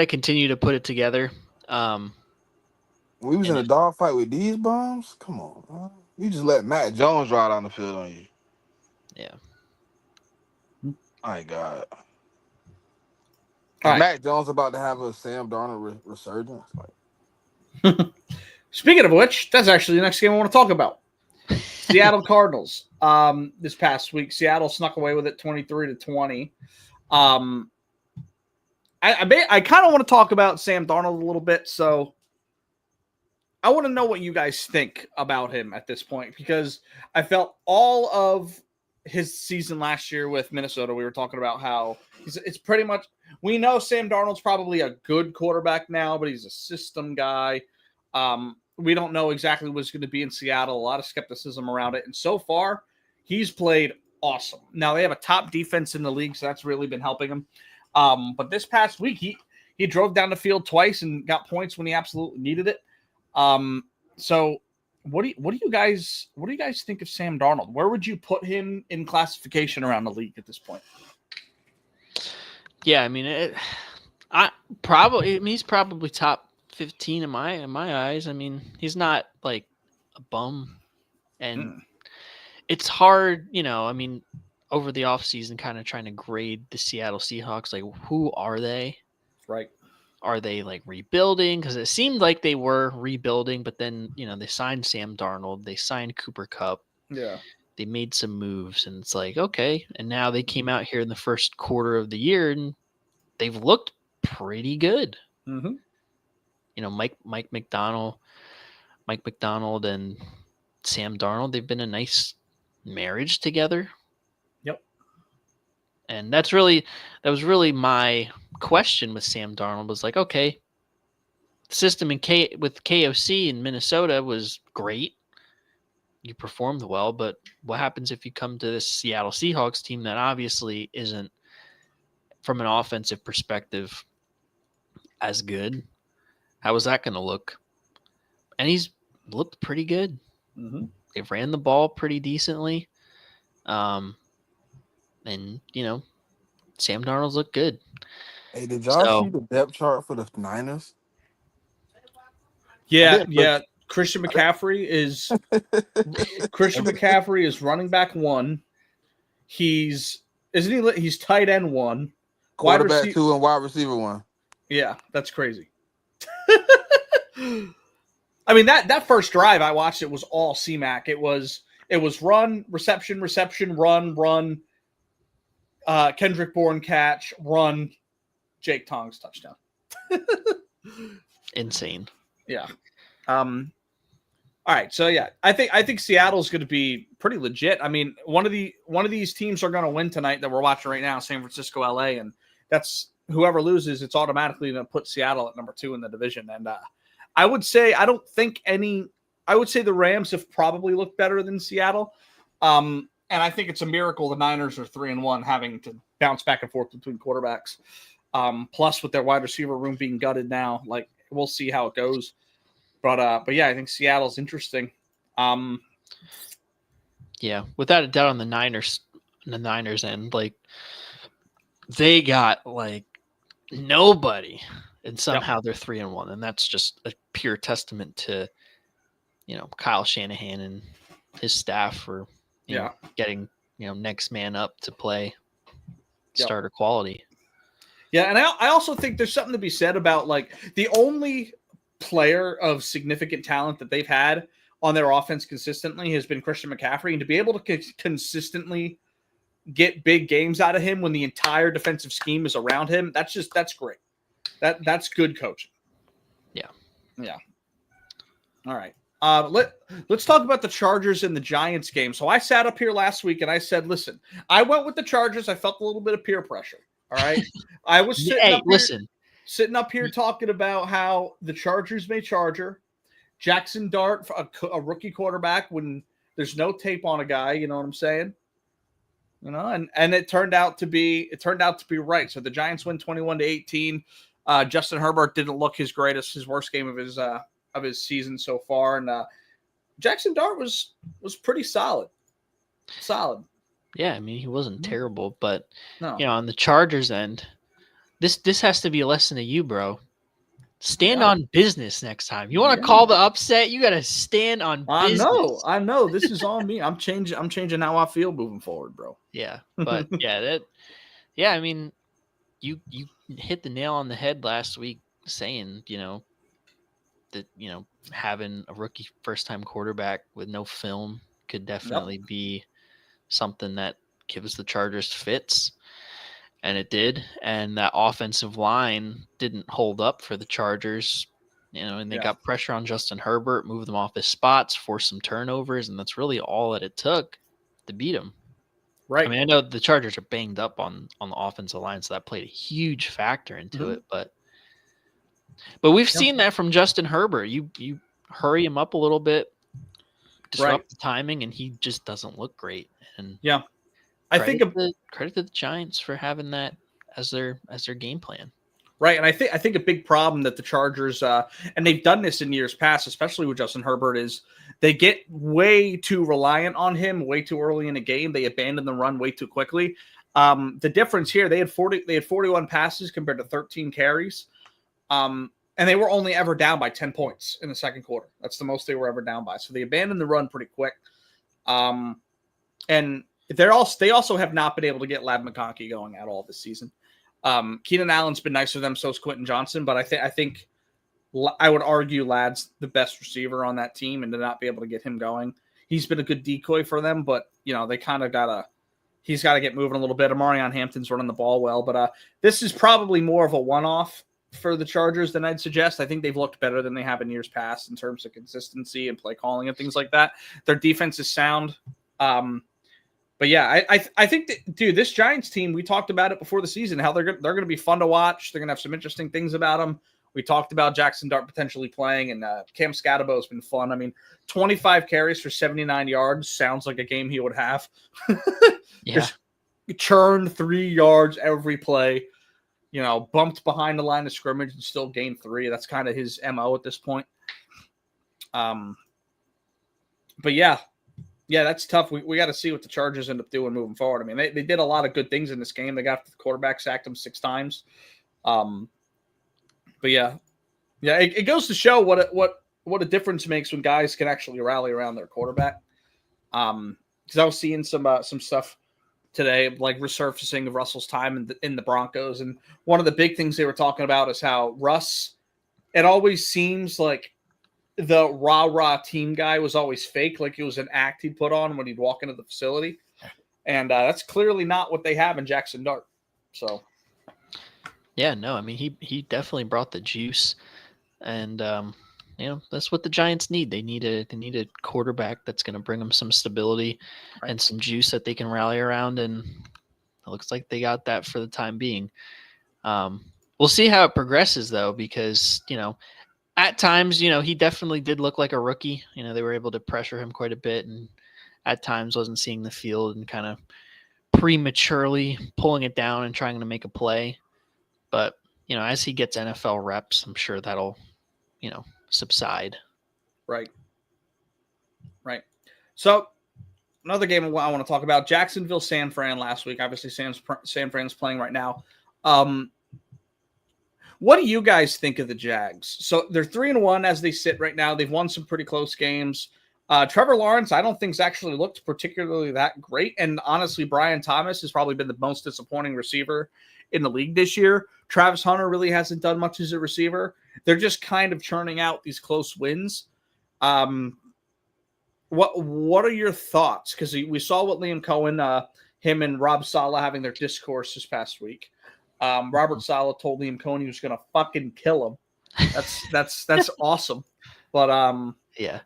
B: continue to put it together.
D: We was in a dogfight with these bums. Come on, man. You just let Matt Jones ride on the field on you.
B: Yeah.
D: My God.
C: All right.
D: Matt Jones about to have a Sam Darnold resurgence. Like,
C: speaking of which, that's actually the next game I want to talk about. Seattle Cardinals. This past week, Seattle snuck away with it 23-20. I kind of want to talk about Sam Darnold a little bit, so I want to know what you guys think about him at this point, because I felt all of his season last year with Minnesota, we were talking about how it's pretty much, we know Sam Darnold's probably a good quarterback now, but he's a system guy. We don't know exactly what's going to be in Seattle. A lot of skepticism around it. And so far, he's played awesome. Now, they have a top defense in the league, so that's really been helping him. But this past week, he drove down the field twice and got points when he absolutely needed it. So what do you guys think of Sam Darnold? Where would you put him in classification around the league at this point?
B: Yeah, I mean, he's probably top 15 in my eyes. I mean, he's not like a bum, and it's hard, I mean, over the offseason kind of trying to grade the Seattle Seahawks. Like, who are they?
C: Right.
B: Are they like rebuilding? Because it seemed like they were rebuilding, but then, they signed Sam Darnold. They signed Cooper Kupp.
C: Yeah.
B: They made some moves, and it's like, okay. And now they came out here in the first quarter of the year, and they've looked pretty good.
C: Mm-hmm.
B: Mike McDonald and Sam Darnold, they've been a nice marriage together.
C: Yep.
B: And that was really my question with Sam Darnold, was like, okay, the system with KOC in Minnesota was great. You performed well, but what happens if you come to this Seattle Seahawks team that obviously isn't, from an offensive perspective, as good? How is that going to look? And he's looked pretty good.
C: Mm-hmm.
B: They ran the ball pretty decently. And, Sam Darnold's looked good.
D: hey, did y'all see the depth chart for the Niners?
C: Yeah. Christian McCaffrey is running back 1. He's tight end 1.
D: Quarterback 2 and wide receiver 1.
C: Yeah, that's crazy. I mean, that first drive I watched, it was all CMAC. It was run, reception, run, Kendrick Bourne catch, run, Jake Tongs touchdown.
B: Insane.
C: Yeah. All right. So yeah, I think Seattle's going to be pretty legit. I mean, one of these teams are going to win tonight that we're watching right now, San Francisco, LA, and that's whoever loses. It's automatically going to put Seattle at number 2 in the division. And I would say the Rams have probably looked better than Seattle. And I think it's a miracle the Niners are 3-1, having to bounce back and forth between quarterbacks. Plus, with their wide receiver room being gutted now, like we'll see how it goes. But yeah, I think Seattle's interesting.
B: Yeah, without a doubt on the Niners end, like they got like nobody, and somehow they're 3-1, and that's just a pure testament to Kyle Shanahan and his staff for getting next man up to play starter quality.
C: Yeah, and I also think there's something to be said about like the only player of significant talent that they've had on their offense consistently has been Christian McCaffrey, and to be able to consistently get big games out of him when the entire defensive scheme is around him, that's great. That's good coaching. Yeah. All right. Let's talk about the Chargers and the Giants game. So I sat up here last week and I said, listen, I went with the Chargers. I felt a little bit of peer pressure. All right. I was sitting up here talking about how the Chargers may charger. Jackson Dart, a rookie quarterback, when there's no tape on a guy, you know what I'm saying? And it turned out to be right. So the Giants win 21-18. Justin Herbert didn't look his worst game of his season so far, and Jackson Dart was pretty solid.
B: Yeah, I mean he wasn't terrible, but
C: no.
B: On the Chargers end, this has to be a lesson to you, bro. Stand on business next time. You want to call the upset? You got to stand on business.
C: I know. This is on me. I'm changing how I feel moving forward, bro.
B: Yeah, but I mean, you hit the nail on the head last week saying, that, having a rookie first-time quarterback with no film could definitely be something that gives the Chargers fits. And it did. And that offensive line didn't hold up for the Chargers, and they got pressure on Justin Herbert, moved them off his spots, forced some turnovers, and that's really all that it took to beat him.
C: Right.
B: I mean, I know the Chargers are banged up on the offensive line, so that played a huge factor into it. But we've seen that from Justin Herbert. You hurry him up a little bit, disrupt the timing, and he just doesn't look great. And credit to the Giants for having that as their game plan.
C: Right, and I think a big problem that the Chargers and they've done this in years past, especially with Justin Herbert, is they get way too reliant on him way too early in a game. They abandon the run way too quickly. The difference here, they had 41 passes compared to 13 carries, and they were only ever down by 10 points in the second quarter. That's the most they were ever down by. So they abandoned the run pretty quick, and they also have not been able to get Ladd McConkey going at all this season. Keenan Allen's been nice for them, so is Quentin Johnson, but I think I would argue Ladd's the best receiver on that team, and to not be able to get him going, he's been a good decoy for them, but they kind of he's got to get moving a little bit. Amarion Hampton's running the ball well, but this is probably more of a one-off for the Chargers than I'd suggest. I think they've looked better than they have in years past in terms of consistency and play calling and things like that. Their defense is sound. But yeah, I think that, dude, this Giants team, we talked about it before the season, how they're going to be fun to watch. They're going to have some interesting things about them. We talked about Jackson Dart potentially playing, and Cam Scatabo has been fun. I mean, 25 carries for 79 yards sounds like a game he would have. Just churned 3 yards every play, bumped behind the line of scrimmage and still gained 3. That's kind of his MO at this point. But yeah. Yeah, that's tough. We got to see what the Chargers end up doing moving forward. I mean, they did a lot of good things in this game. They got the quarterback, sacked him 6 times. But yeah, it goes to show what a difference makes when guys can actually rally around their quarterback. Because I was seeing some stuff today, like resurfacing of Russell's time in the Broncos, and one of the big things they were talking about is how Russ. It always seems like the rah-rah team guy was always fake, like it was an act he'd put on when he'd walk into the facility. And that's clearly not what they have in Jackson Dart. So,
B: yeah, no, I mean, he definitely brought the juice. And, that's what the Giants need. They need a quarterback that's going to bring them some stability and some juice that they can rally around. And it looks like they got that for the time being. We'll see how it progresses, though, because, at times, he definitely did look like a rookie. They were able to pressure him quite a bit and at times wasn't seeing the field and kind of prematurely pulling it down and trying to make a play. But, as he gets NFL reps, I'm sure that'll, subside.
C: Right. So another game I want to talk about, Jacksonville, San Fran last week. Obviously, San Fran's playing right now. What do you guys think of the Jags? So they're 3-1 as they sit right now. They've won some pretty close games. Trevor Lawrence, I don't think has actually looked particularly that great. And honestly, Brian Thomas has probably been the most disappointing receiver in the league this year. Travis Hunter really hasn't done much as a receiver. They're just kind of churning out these close wins. What are your thoughts? Because we saw what Liam Cohen, him and Rob Saleh having their discourse this past week. Robert Saleh told Liam Cohen he was going to fucking kill him. That's awesome. But
B: yeah,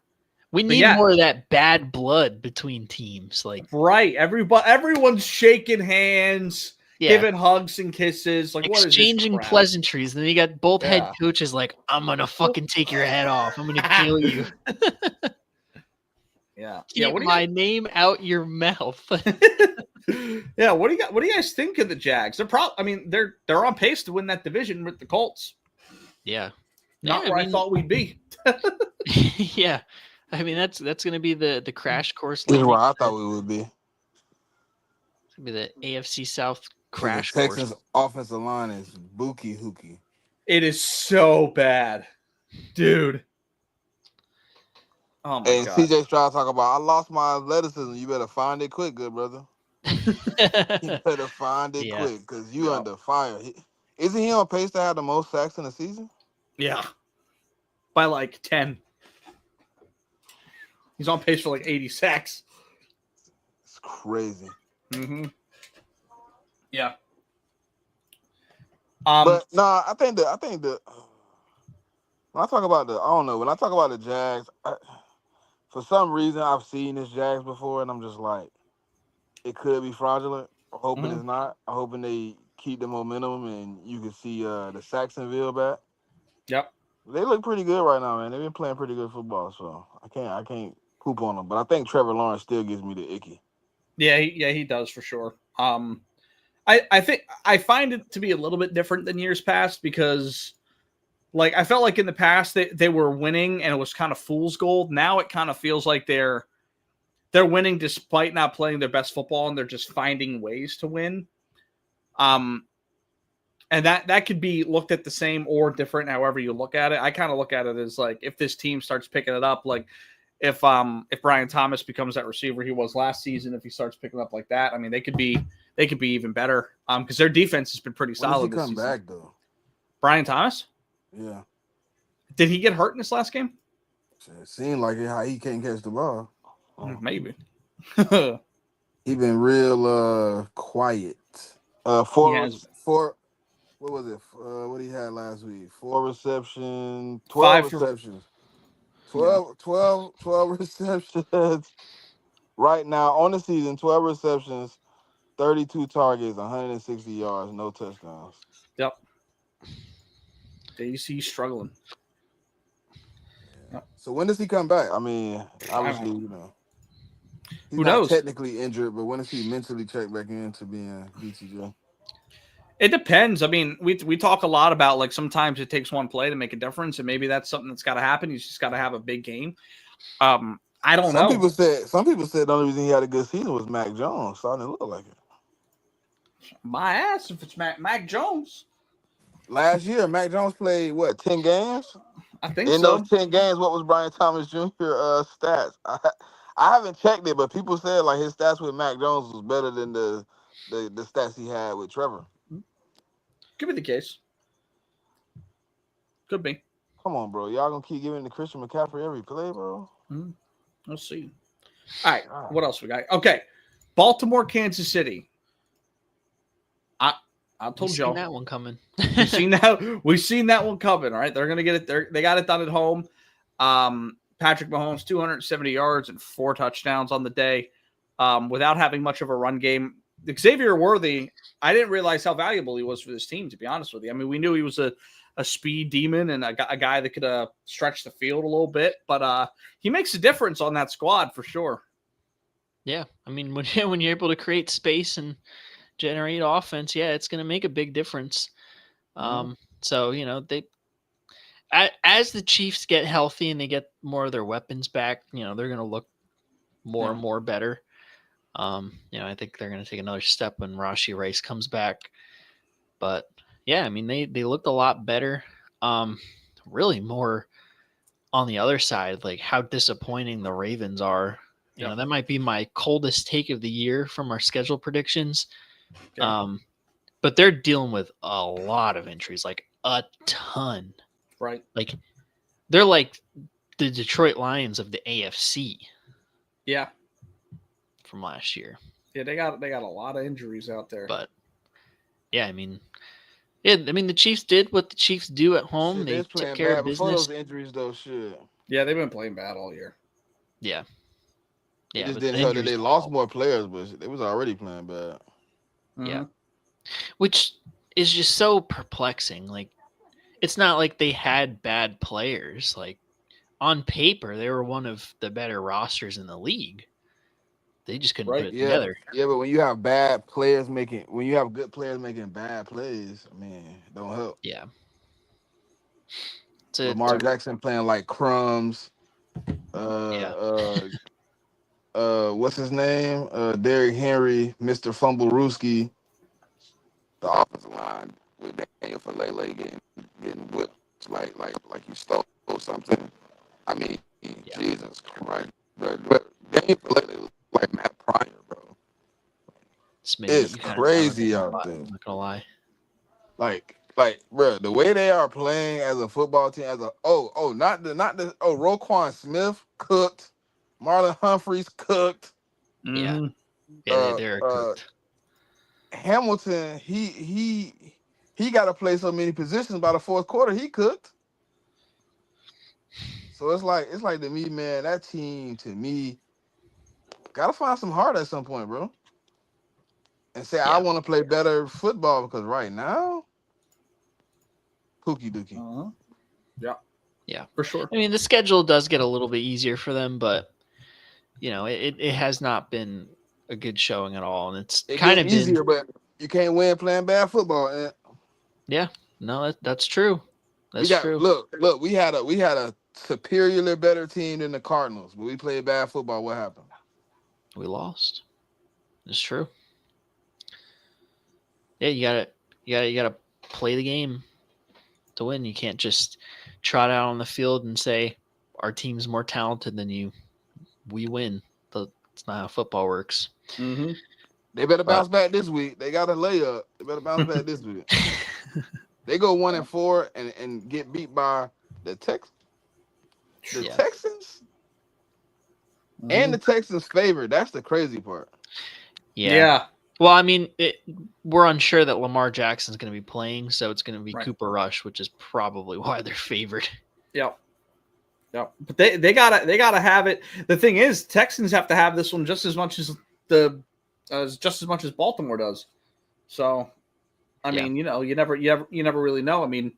B: we need more of that bad blood between teams. Like
C: right, everyone's shaking hands, giving hugs and kisses, like
B: exchanging pleasantries. And then you got both head coaches like, "I'm gonna fucking take your head off. I'm gonna kill you." Keep my name out your mouth.
C: Yeah, what do you guys think of the Jags? They're on pace to win that division with the Colts.
B: Yeah.
C: Not where I thought we'd be.
B: Yeah. I mean that's going to be the crash course.
D: This is where I thought we would be.
B: It's going to be the AFC South crash
D: course.
B: Texans
D: offensive line is bookie hookie.
C: It is so bad. Dude. Oh my God.
D: CJ Stroud talk about, I lost my athleticism. You better find it quick, good brother. You better find it quick because you under fire. Isn't he on pace to have the most sacks in the season?
C: Yeah. By like 10. He's on pace for like 80 sacks.
D: It's crazy.
C: Mm-hmm. Yeah.
D: But no, I think the when I talk about the Jags, for some reason I've seen this Jags before, and I'm just like, it could be fraudulent. I'm hoping it's not. I'm hoping they keep the momentum, and you can see the Saxonville back.
C: Yep.
D: They look pretty good right now, man. They've been playing pretty good football, so I can't poop on them. But I think Trevor Lawrence still gives me the icky.
C: Yeah, he does for sure. I think I find it to be a little bit different than years past because, like, I felt like in the past they were winning and it was kind of fool's gold. Now it kind of feels like they're winning despite not playing their best football, and they're just finding ways to win. And that could be looked at the same or different, however you look at it. I kind of look at it as like if this team starts picking it up, like if Brian Thomas becomes that receiver he was last season, if he starts picking up like that, I mean they could be even better. Because their defense has been pretty solid.
D: When does he come back though?
C: Brian Thomas?
D: Yeah.
C: Did he get hurt in this last game?
D: It seemed like it, how he can't catch the ball.
C: Maybe.
D: He been real quiet. What was it? What he had last week? 4 receptions, 12 receptions. 12 receptions. Right now on the season, 12 receptions, 32 targets, 160 yards, no touchdowns.
C: Yep. DC struggling.
D: Yeah. So when does he come back? I mean, obviously, he's
C: who knows?
D: Not technically injured, but when does he mentally check back into being BTJ?
C: It depends. I mean, we talk a lot about like sometimes it takes one play to make a difference, and maybe that's something that's got to happen. He's just got to have a big game. I don't know.
D: Some people said the only reason he had a good season was Mac Jones. Starting to look like it.
C: My ass if it's Mac Jones.
D: Last year, Mac Jones played 10 games?
C: I think
D: in
C: so.
D: those 10 games, what was Brian Thomas Jr. Stats? I haven't checked it, but people said like his stats with Mac Jones was better than the stats he had with Trevor.
C: Could be the case. Could be.
D: Come on, bro. Y'all gonna keep giving the Christian McCaffrey every play, bro?
C: We'll see. All right. What else we got? Okay. Baltimore, Kansas City. I told y'all.
B: Seen that one coming.
C: We've seen that one coming. All right. They're gonna get it. They got it done at home. Patrick Mahomes, 270 yards and 4 touchdowns on the day, without having much of a run game. Xavier Worthy, I didn't realize how valuable he was for this team, to be honest with you. I mean, we knew he was a speed demon and a guy that could stretch the field a little bit, but he makes a difference on that squad for sure.
B: Yeah, I mean, when when you're able to create space and generate offense, yeah, it's going to make a big difference. So they as the Chiefs get healthy and they get more of their weapons back, they're going to look more and more better. I think they're going to take another step when Rashi Rice comes back. But yeah, I mean, they looked a lot better. Really more on the other side, like how disappointing the Ravens are. That might be my coldest take of the year from our schedule predictions.
C: Okay.
B: But they're dealing with a lot of injuries, like a ton.
C: Right.
B: Like they're like the Detroit Lions of the AFC.
C: Yeah.
B: From last year.
C: Yeah, they got a lot of injuries out there.
B: But yeah, I mean, the Chiefs did what the Chiefs do at home.
D: Shit,
B: they took care of business.
D: Before those injuries, though, shit.
C: Yeah, they've been playing bad all year.
B: Yeah.
D: It just didn't help that they lost more players, but they was already playing bad.
B: Yeah. Which is just so perplexing. Like, it's not like they had bad players. Like, on paper, they were one of the better rosters in the league. They just couldn't put it together.
D: Yeah, but when you have good players making bad plays, I mean, it don't help.
B: Yeah.
D: Lamar Jackson playing like crumbs. What's his name? Derrick Henry, Mr. Fumblerooski. The offensive line with Daniel Falele getting whipped like you stole something. I mean, Jesus Christ. But Daniel Falele like Matt Pryor, bro. It's crazy out there.
B: I'm not gonna lie.
D: Like, bro, the way they are playing as a football team, Roquan Smith cooked, Marlon Humphreys cooked.
B: Yeah, they're cooked.
D: Hamilton, he got to play so many positions by the fourth quarter. He cooked. So it's like to me, man, that team to me gotta find some heart at some point, bro. And say I want to play better football because right now, kooky dookie.
C: Yeah, for sure.
B: I mean, the schedule does get a little bit easier for them, but it has not been a good showing at all, and it's kind of
D: easier, but you can't win playing bad football.
B: Yeah, no, that's true. That's true.
D: Look, we had a superiorly better team than the Cardinals, but we played bad football. What happened?
B: We lost. It's true. Yeah, you gotta play the game to win. You can't just trot out on the field and say our team's more talented than you. We win. That's not how football works.
C: Mm-hmm.
D: They better bounce back this week. They got a layup. They better bounce back this week. They go 1-4 and get beat by the Texans. The Texans and the Texans favored. That's the crazy part.
C: Yeah.
B: Well, I mean, we're unsure that Lamar Jackson's going to be playing, so it's going to be Cooper Rush, which is probably why they're favored.
C: Yep. But they gotta have it. The thing is, Texans have to have this one just as much as Baltimore does. So, I mean, you never really know. I mean,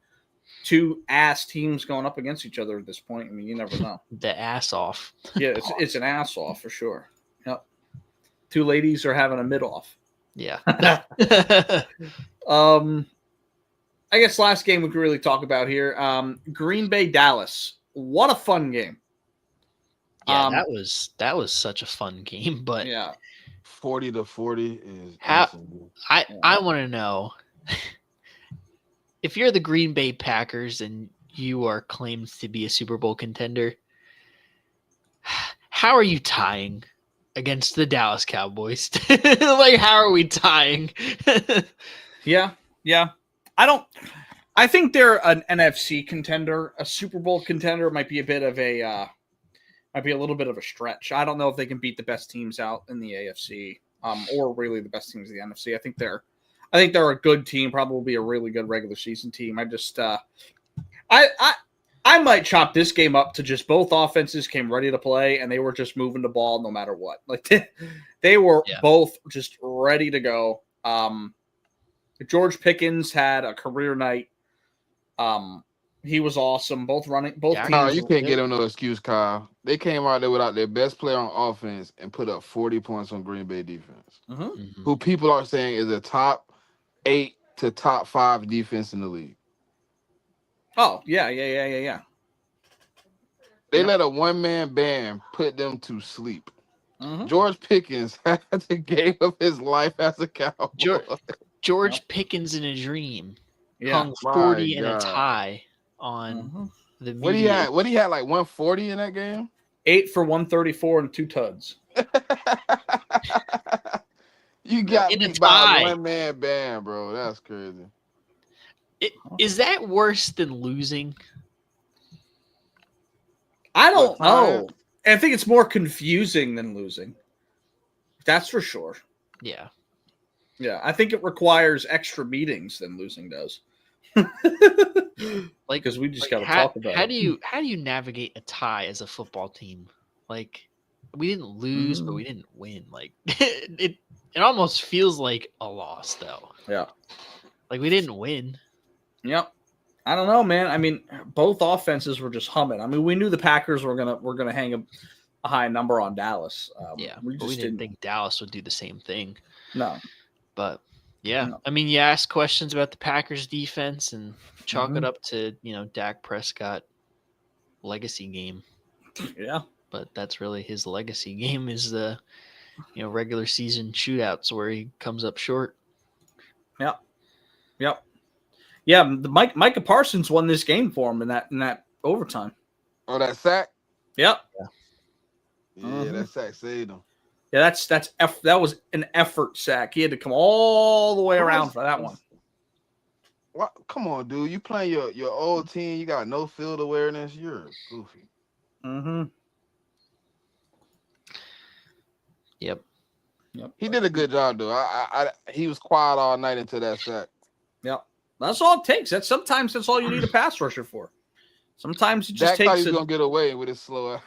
C: two ass teams going up against each other at this point. I mean, you never know.
B: The ass off.
C: Yeah, it's an ass off for sure. Yep. Two ladies are having a mid off.
B: Yeah.
C: I guess last game we could really talk about here. Green Bay, Dallas. What a fun game.
B: Yeah, that was such a fun game, but
D: 40-40 is
B: awesome. I want to know if you're the Green Bay Packers and you are claimed to be a Super Bowl contender, how are you tying against the Dallas Cowboys? Like, how are we tying?
C: Yeah. I think they're an NFC contender. A Super Bowl contender might be a little bit of a stretch. I don't know if they can beat the best teams out in the AFC, or really the best teams in the NFC. I think they're a good team, probably a really good regular season team. I just I might chop this game up to just both offenses came ready to play and they were just moving the ball no matter what. Like they were both just ready to go. George Pickens had a career night. He was awesome. Both
B: Jack-
C: teams.
D: No, you
C: were-
D: can't get them no excuse, Kyle. They came out there without their best player on offense and put up 40 points on Green Bay defense,
C: Mhm.
B: Mhm.
D: who people are saying is a top 8 to top 5 defense in the league.
C: Oh yeah.
D: They
C: Yep.
D: let a one-man band put them to sleep.
C: Mhm.
D: George Pickens had the game of his life as a Cowboy.
B: George Pickens in a dream
C: Yeah.
B: hung
D: My
B: 40 and a
D: God.
B: tie on
C: Mhm.
B: the
D: What he
B: media.
D: had? What he had? Like 140 in that game.
C: 8 for 134 and 2 tuds.
D: You got
B: In a
D: beat by
B: tie.
D: a one-man band, bro. That's crazy.
B: Is that worse than losing?
C: I don't
D: What, tying?
C: know. I think it's more confusing than losing. That's for sure.
B: Yeah.
C: Yeah, I think it requires extra meetings than losing does.
B: Like,
C: because we just
B: like,
C: got to
B: how,
C: talk about
B: how
C: it.
B: do you navigate a tie as a football team? Like, we didn't lose, but we didn't win. Like, it almost feels like a loss, though.
C: Yeah.
B: Like, we didn't win.
C: Yep. I don't know, man. I mean, both offenses were just humming. I mean, we knew the Packers were gonna hang a high number on Dallas.
B: Yeah,
C: we
B: but
C: just
B: we didn't think Dallas would do the same thing.
C: No.
B: But yeah,
C: No.
B: I mean, you ask questions about the Packers defense and chalk it
C: Mhm.
B: up to Dak Prescott legacy game.
C: Yeah.
B: But that's really his legacy game is the regular season shootouts where he comes up short.
C: Yep. Yep. Yeah. The Micah Parsons won this game for him in that overtime.
D: Oh, that sack.
C: Yep.
D: Yeah,
C: Mhm.
D: that sack saved him.
C: Yeah, that was an effort sack. He had to come all the way around for that one.
D: What? Come on, dude. You playing your old team. You got no field awareness. You're goofy.
C: Mm-hmm.
B: Yep.
D: He did a good job, though. He was quiet all night until that sack.
C: Yep. That's all it takes. Sometimes that's all you need a pass rusher for. Sometimes it just
D: Dak thought he
C: takes
D: was gonna get away with his slow.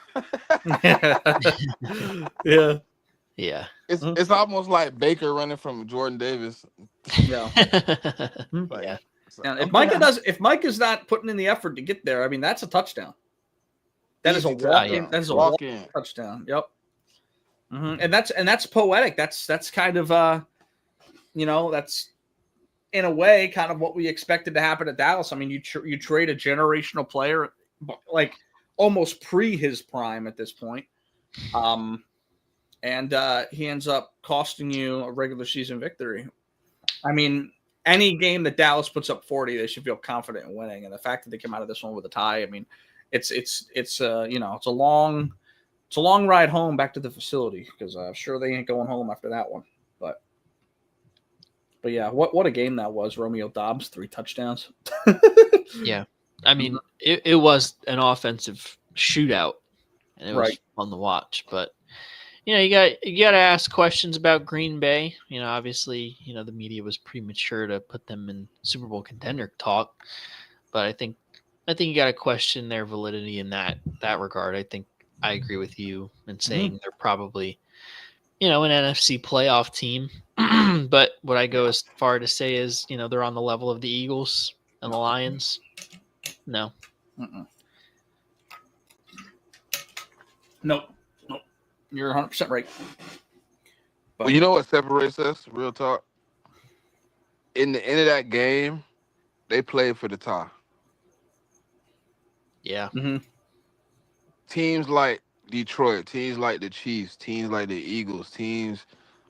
C: Yeah.
B: Yeah.
D: It's almost like Baker running from Jordan Davis.
C: Yeah.
D: Like,
B: Yeah.
C: And if Micah's not putting in the effort to get there, I mean, that's a touchdown. That is a
D: Easy
C: walk in.
D: touchdown.
C: That is a
D: Walk
C: walk
D: in.
C: touchdown. Yep. And that's poetic. That's kind of that's in a way kind of what we expected to happen at Dallas. I mean, you trade a generational player like almost pre his prime at this point, and he ends up costing you a regular season victory. I mean, any game that Dallas puts up 40, they should feel confident in winning. And the fact that they came out of this one with a tie, I mean, it's a long ride home back to the facility because I'm sure they ain't going home after that one. But yeah, what a game that was. Romeo Dobbs, 3 touchdowns.
B: Yeah. I mean, it was an offensive shootout, and it was
C: Right.
B: fun to watch. But you got to ask questions about Green Bay. Obviously, the media was premature to put them in Super Bowl contender talk, but I think you got to question their validity in that regard. I think I agree with you in saying they're probably an NFC playoff team. But what I go as far to say is, they're on the level of the Eagles and the Lions. No.
C: Nope. You're 100% right.
D: Well, you know what separates us? Real talk. In the end of that game, they played for the tie.
B: Yeah.
C: Mm-hmm.
D: Teams like Detroit, teams like the Chiefs, teams like the Eagles, teams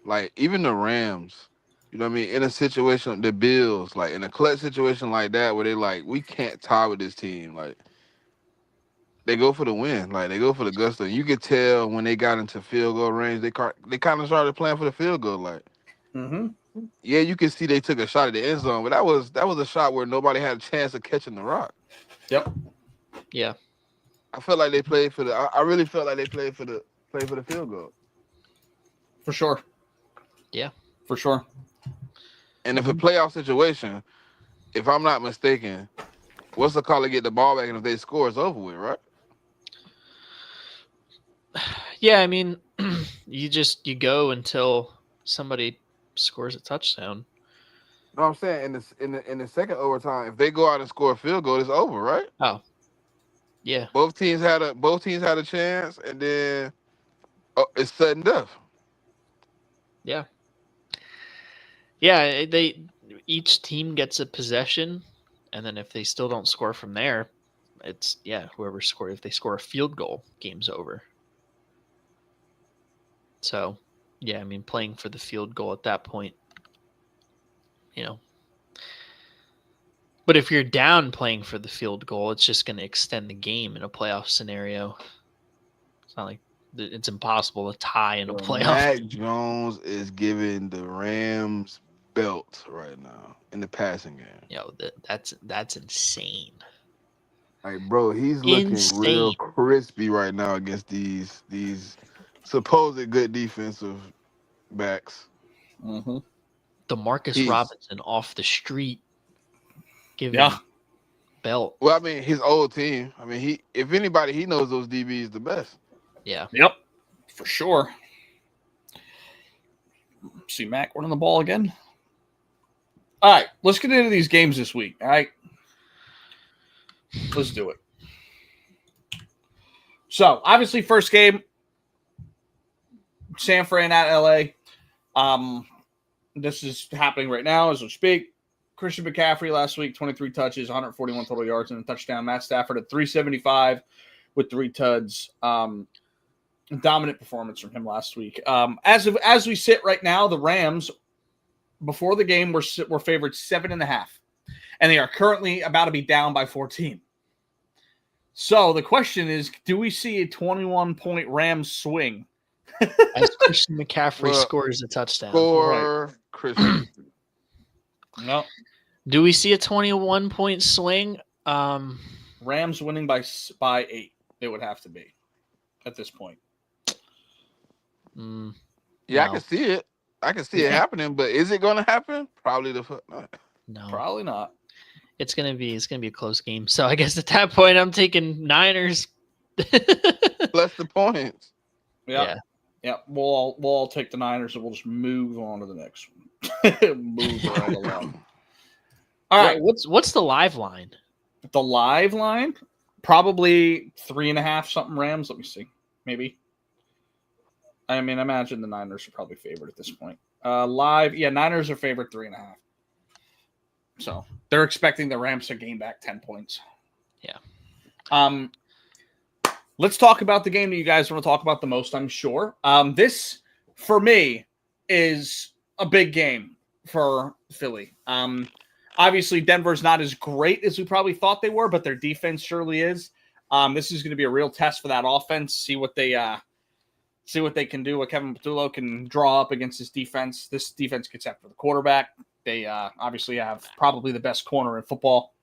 D: like even the Rams. You know what I mean? In a situation, the Bills, like in a clutch situation like that, where they like, we can't tie with this team. Like, they go for the win. Like, they go for the gusto. You could tell when they got into field goal range, they kind of started playing for the field goal. Like, yeah, you can see they took a shot at the end zone, but that was a shot where nobody had a chance of catching the rock.
C: Yep.
B: Yeah.
D: I felt like they played for the. I really felt like they played for the field goal.
C: For sure.
B: Yeah.
C: For sure.
D: And if a playoff situation, if I'm not mistaken, what's the call to get the ball back, and if they score, it's over with, right?
B: Yeah, I mean, you go until somebody scores a touchdown.
D: No, I'm saying in the second overtime, if they go out and score a field goal, it's over, right?
B: Oh, yeah.
D: Both teams had a chance, and then it's sudden death.
B: Yeah. Yeah, each team gets a possession, and then if they still don't score from there, it's whoever scored. If they score a field goal, game's over. So, yeah, I mean, playing for the field goal at that point, But if you're down playing for the field goal, it's just going to extend the game in a playoff scenario. It's not like it's impossible to tie in a playoff.
D: Mac Jones is giving the Rams belt right now in the passing game.
B: That's insane.
D: Like, bro, he's looking real crispy right now against these supposed good defensive backs.
C: Mm-hmm.
B: DeMarcus Robinson off the street giving belt.
D: Well, I mean, his old team. I mean, if anybody, he knows those DBs the best.
B: Yeah.
C: Yep. For sure. See Mac running the ball again. All right, let's get into these games this week. All right. Let's do it. So, obviously, first game, San Fran at LA. This is happening right now as we speak. Christian McCaffrey last week, 23 touches, 141 total yards, and a touchdown. Matt Stafford at 375 with 3 tuds. Dominant performance from him last week. As we sit right now, the Rams, before the game, were favored 7.5. And they are currently about to be down by 14. So the question is, do we see a 21-point Rams swing?
B: As Christian McCaffrey scores a touchdown.
D: For Christian.
C: No.
B: Do we see a 21-point swing?
C: Rams winning by 8. It would have to be at this point.
D: Yeah, no. I can see it. I can see it happening, but is it going to happen? Probably
B: no.
C: Probably not.
B: It's gonna be a close game. So I guess at that point, I'm taking Niners.
D: Plus the points.
C: Yeah. We'll all take the Niners, and we'll just move on to the next one. Move right along. All right.
B: What's the live line?
C: The live line, probably 3.5 something Rams. Let me see. Maybe. I mean, I imagine the Niners are probably favored at this point. Live, Niners are favored 3.5. So they're expecting the Rams to gain back 10 points.
B: Yeah.
C: Let's talk about the game that you guys want to talk about the most, I'm sure. This, for me, is a big game for Philly. Obviously, Denver's not as great as we probably thought they were, but their defense surely is. This is going to be a real test for that offense. See what they can do. What Kevin Patullo can draw up against this defense. This defense gets after the quarterback. They obviously have probably the best corner in football.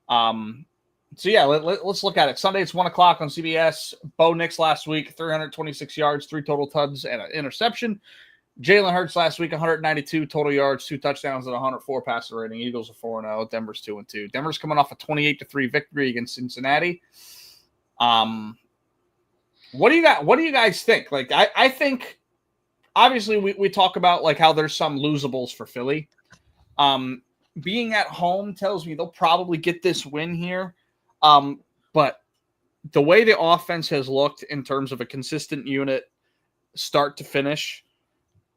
C: Let's look at it. Sunday, it's 1 o'clock on CBS. Bo Nix last week, 326 yards, 3 total tuds, and an interception. Jalen Hurts last week, 192 total yards, 2 touchdowns, and 104 passer rating. Eagles are 4-0. Denver's 2-2. Denver's coming off a 28-3 victory against Cincinnati. What do you guys think? Like, I think, obviously, we talk about like how there's some losables for Philly. Being at home tells me they'll probably get this win here. But the way the offense has looked in terms of a consistent unit, start to finish,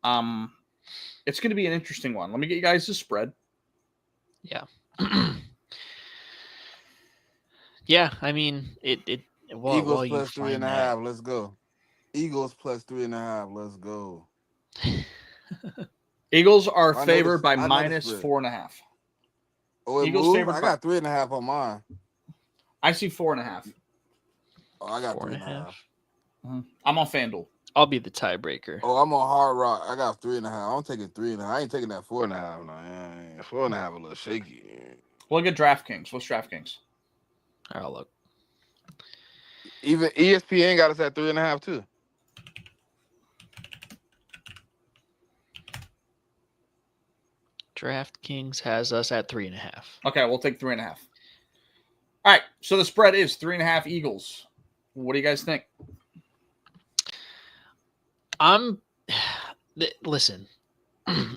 C: it's going to be an interesting one. Let me get you guys the spread.
B: Yeah. Yeah, I mean,
D: Eagles plus 3.5. Let's go. Eagles plus 3.5. Let's go.
C: Eagles are favored by minus 4.5.
D: Oh, Eagles favored. I got 3.5 on mine.
C: I see 4.5.
D: Oh, I got 3.5.
C: I'm on FanDuel.
B: I'll be the tiebreaker.
D: Oh, I'm on Hard Rock. I got 3.5. I'm taking 3.5. I ain't taking that 4.5. No, 4.5 a little shaky.
C: Look at DraftKings. What's DraftKings?
B: I'll look.
D: Even ESPN got us at 3.5 too.
B: DraftKings has us at 3.5.
C: Okay, we'll take 3.5. All right, so the spread is 3.5 Eagles. What do you guys think?
B: Listen,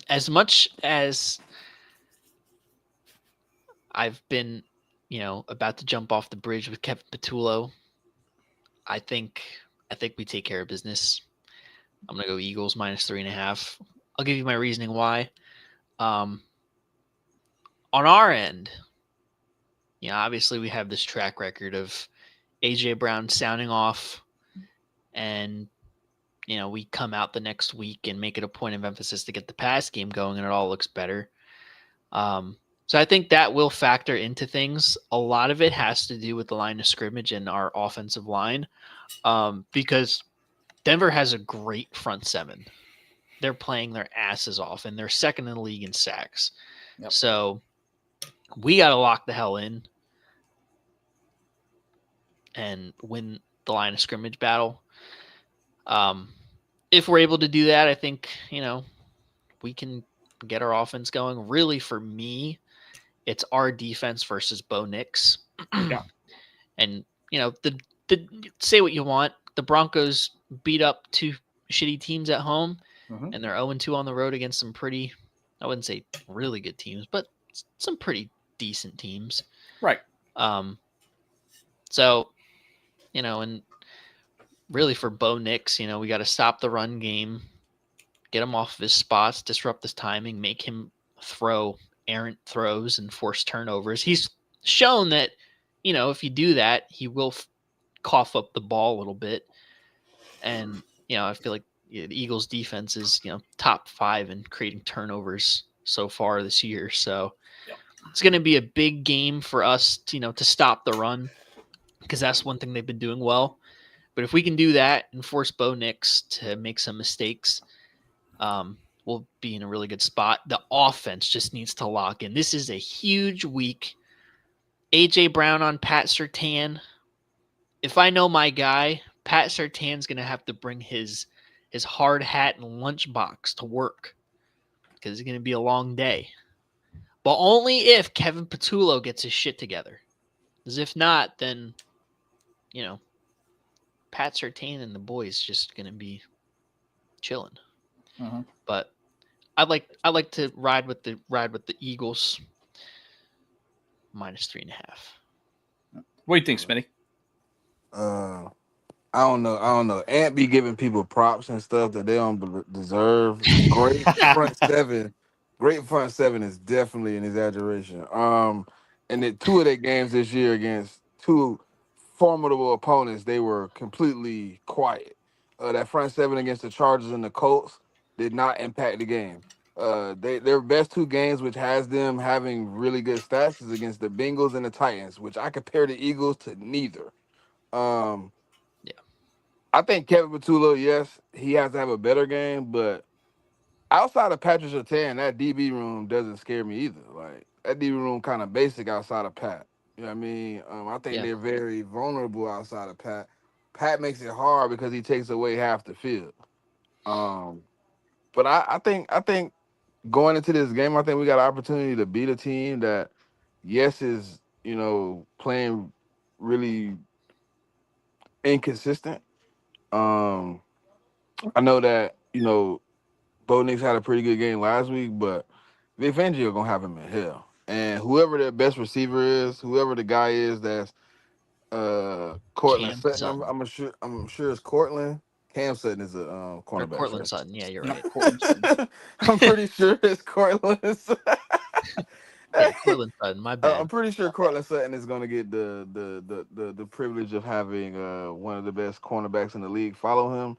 B: as much as I've been, about to jump off the bridge with Kevin Patullo. I think we take care of business. I'm gonna go Eagles -3.5. I'll give you my reasoning why. On our end, obviously we have this track record of AJ Brown sounding off, and we come out the next week and make it a point of emphasis to get the pass game going, and it all looks better. So I think that will factor into things. A lot of it has to do with the line of scrimmage and our offensive line, because Denver has a great front seven. They're playing their asses off, and they're second in the league in sacks.
C: Yep.
B: So we got to lock the hell in and win the line of scrimmage battle. If we're able to do that, I think, we can get our offense going. Really, for me, it's our defense versus Bo Nix.
C: Yeah.
B: And, the say what you want. The Broncos beat up two shitty teams at home, and they're 0-2 on the road against some pretty, I wouldn't say really good teams, but some pretty decent teams.
C: Right.
B: So, and really for Bo Nix, we got to stop the run game, get him off of his spots, disrupt his timing, make him throw errant throws and force turnovers. He's shown that, if you do that, he will cough up the ball a little bit. And, I feel like the Eagles defense is, top 5 in creating turnovers so far this year. So it's going to be a big game for us, to stop the run, because that's one thing they've been doing well. But if we can do that and force Bo Nix to make some mistakes, we'll be in a really good spot. The offense just needs to lock in. This is a huge week. AJ Brown on Pat Surtain. If I know my guy, Pat Surtain's going to have to bring his hard hat and lunchbox to work, because it's going to be a long day. But only if Kevin Patullo gets his shit together. Because if not, then, Pat Surtain and the boys just going to be chilling. But I like to ride with the Eagles -3.5.
C: What do you think, Smitty?
D: I don't know. Ant be giving people props and stuff that they don't deserve. Great front seven is definitely an exaggeration. And the 2 of their games this year against 2 formidable opponents, they were completely quiet. That front seven against the Chargers and the Colts did not impact the game. Their best 2 games, which has them having really good stats, is against the Bengals and the Titans, which I compare the Eagles to neither. I think Kevin Patullo, yes, he has to have a better game, but outside of Patrick Surtain, that DB room doesn't scare me either. Like, that DB room kind of basic outside of Pat. You know what I mean? I think they're very vulnerable outside of Pat. Pat makes it hard because he takes away half the field. But I think going into this game, I think we got an opportunity to beat a team that, yes, is, playing really inconsistent. I know that, Bo Nix had a pretty good game last week, but Vic Fangio gonna have him in hell. And whoever their best receiver is, whoever the guy is that's Cortland Sutton, I'm sure it's Cortland. Cam Sutton is a cornerback.
B: Cortland Sutton, yeah, you're right.
D: I'm pretty sure it's Cortland.
B: Yeah, Cortland Sutton, my bad.
D: I'm pretty sure Cortland Sutton is going to get the privilege of having one of the best cornerbacks in the league follow him.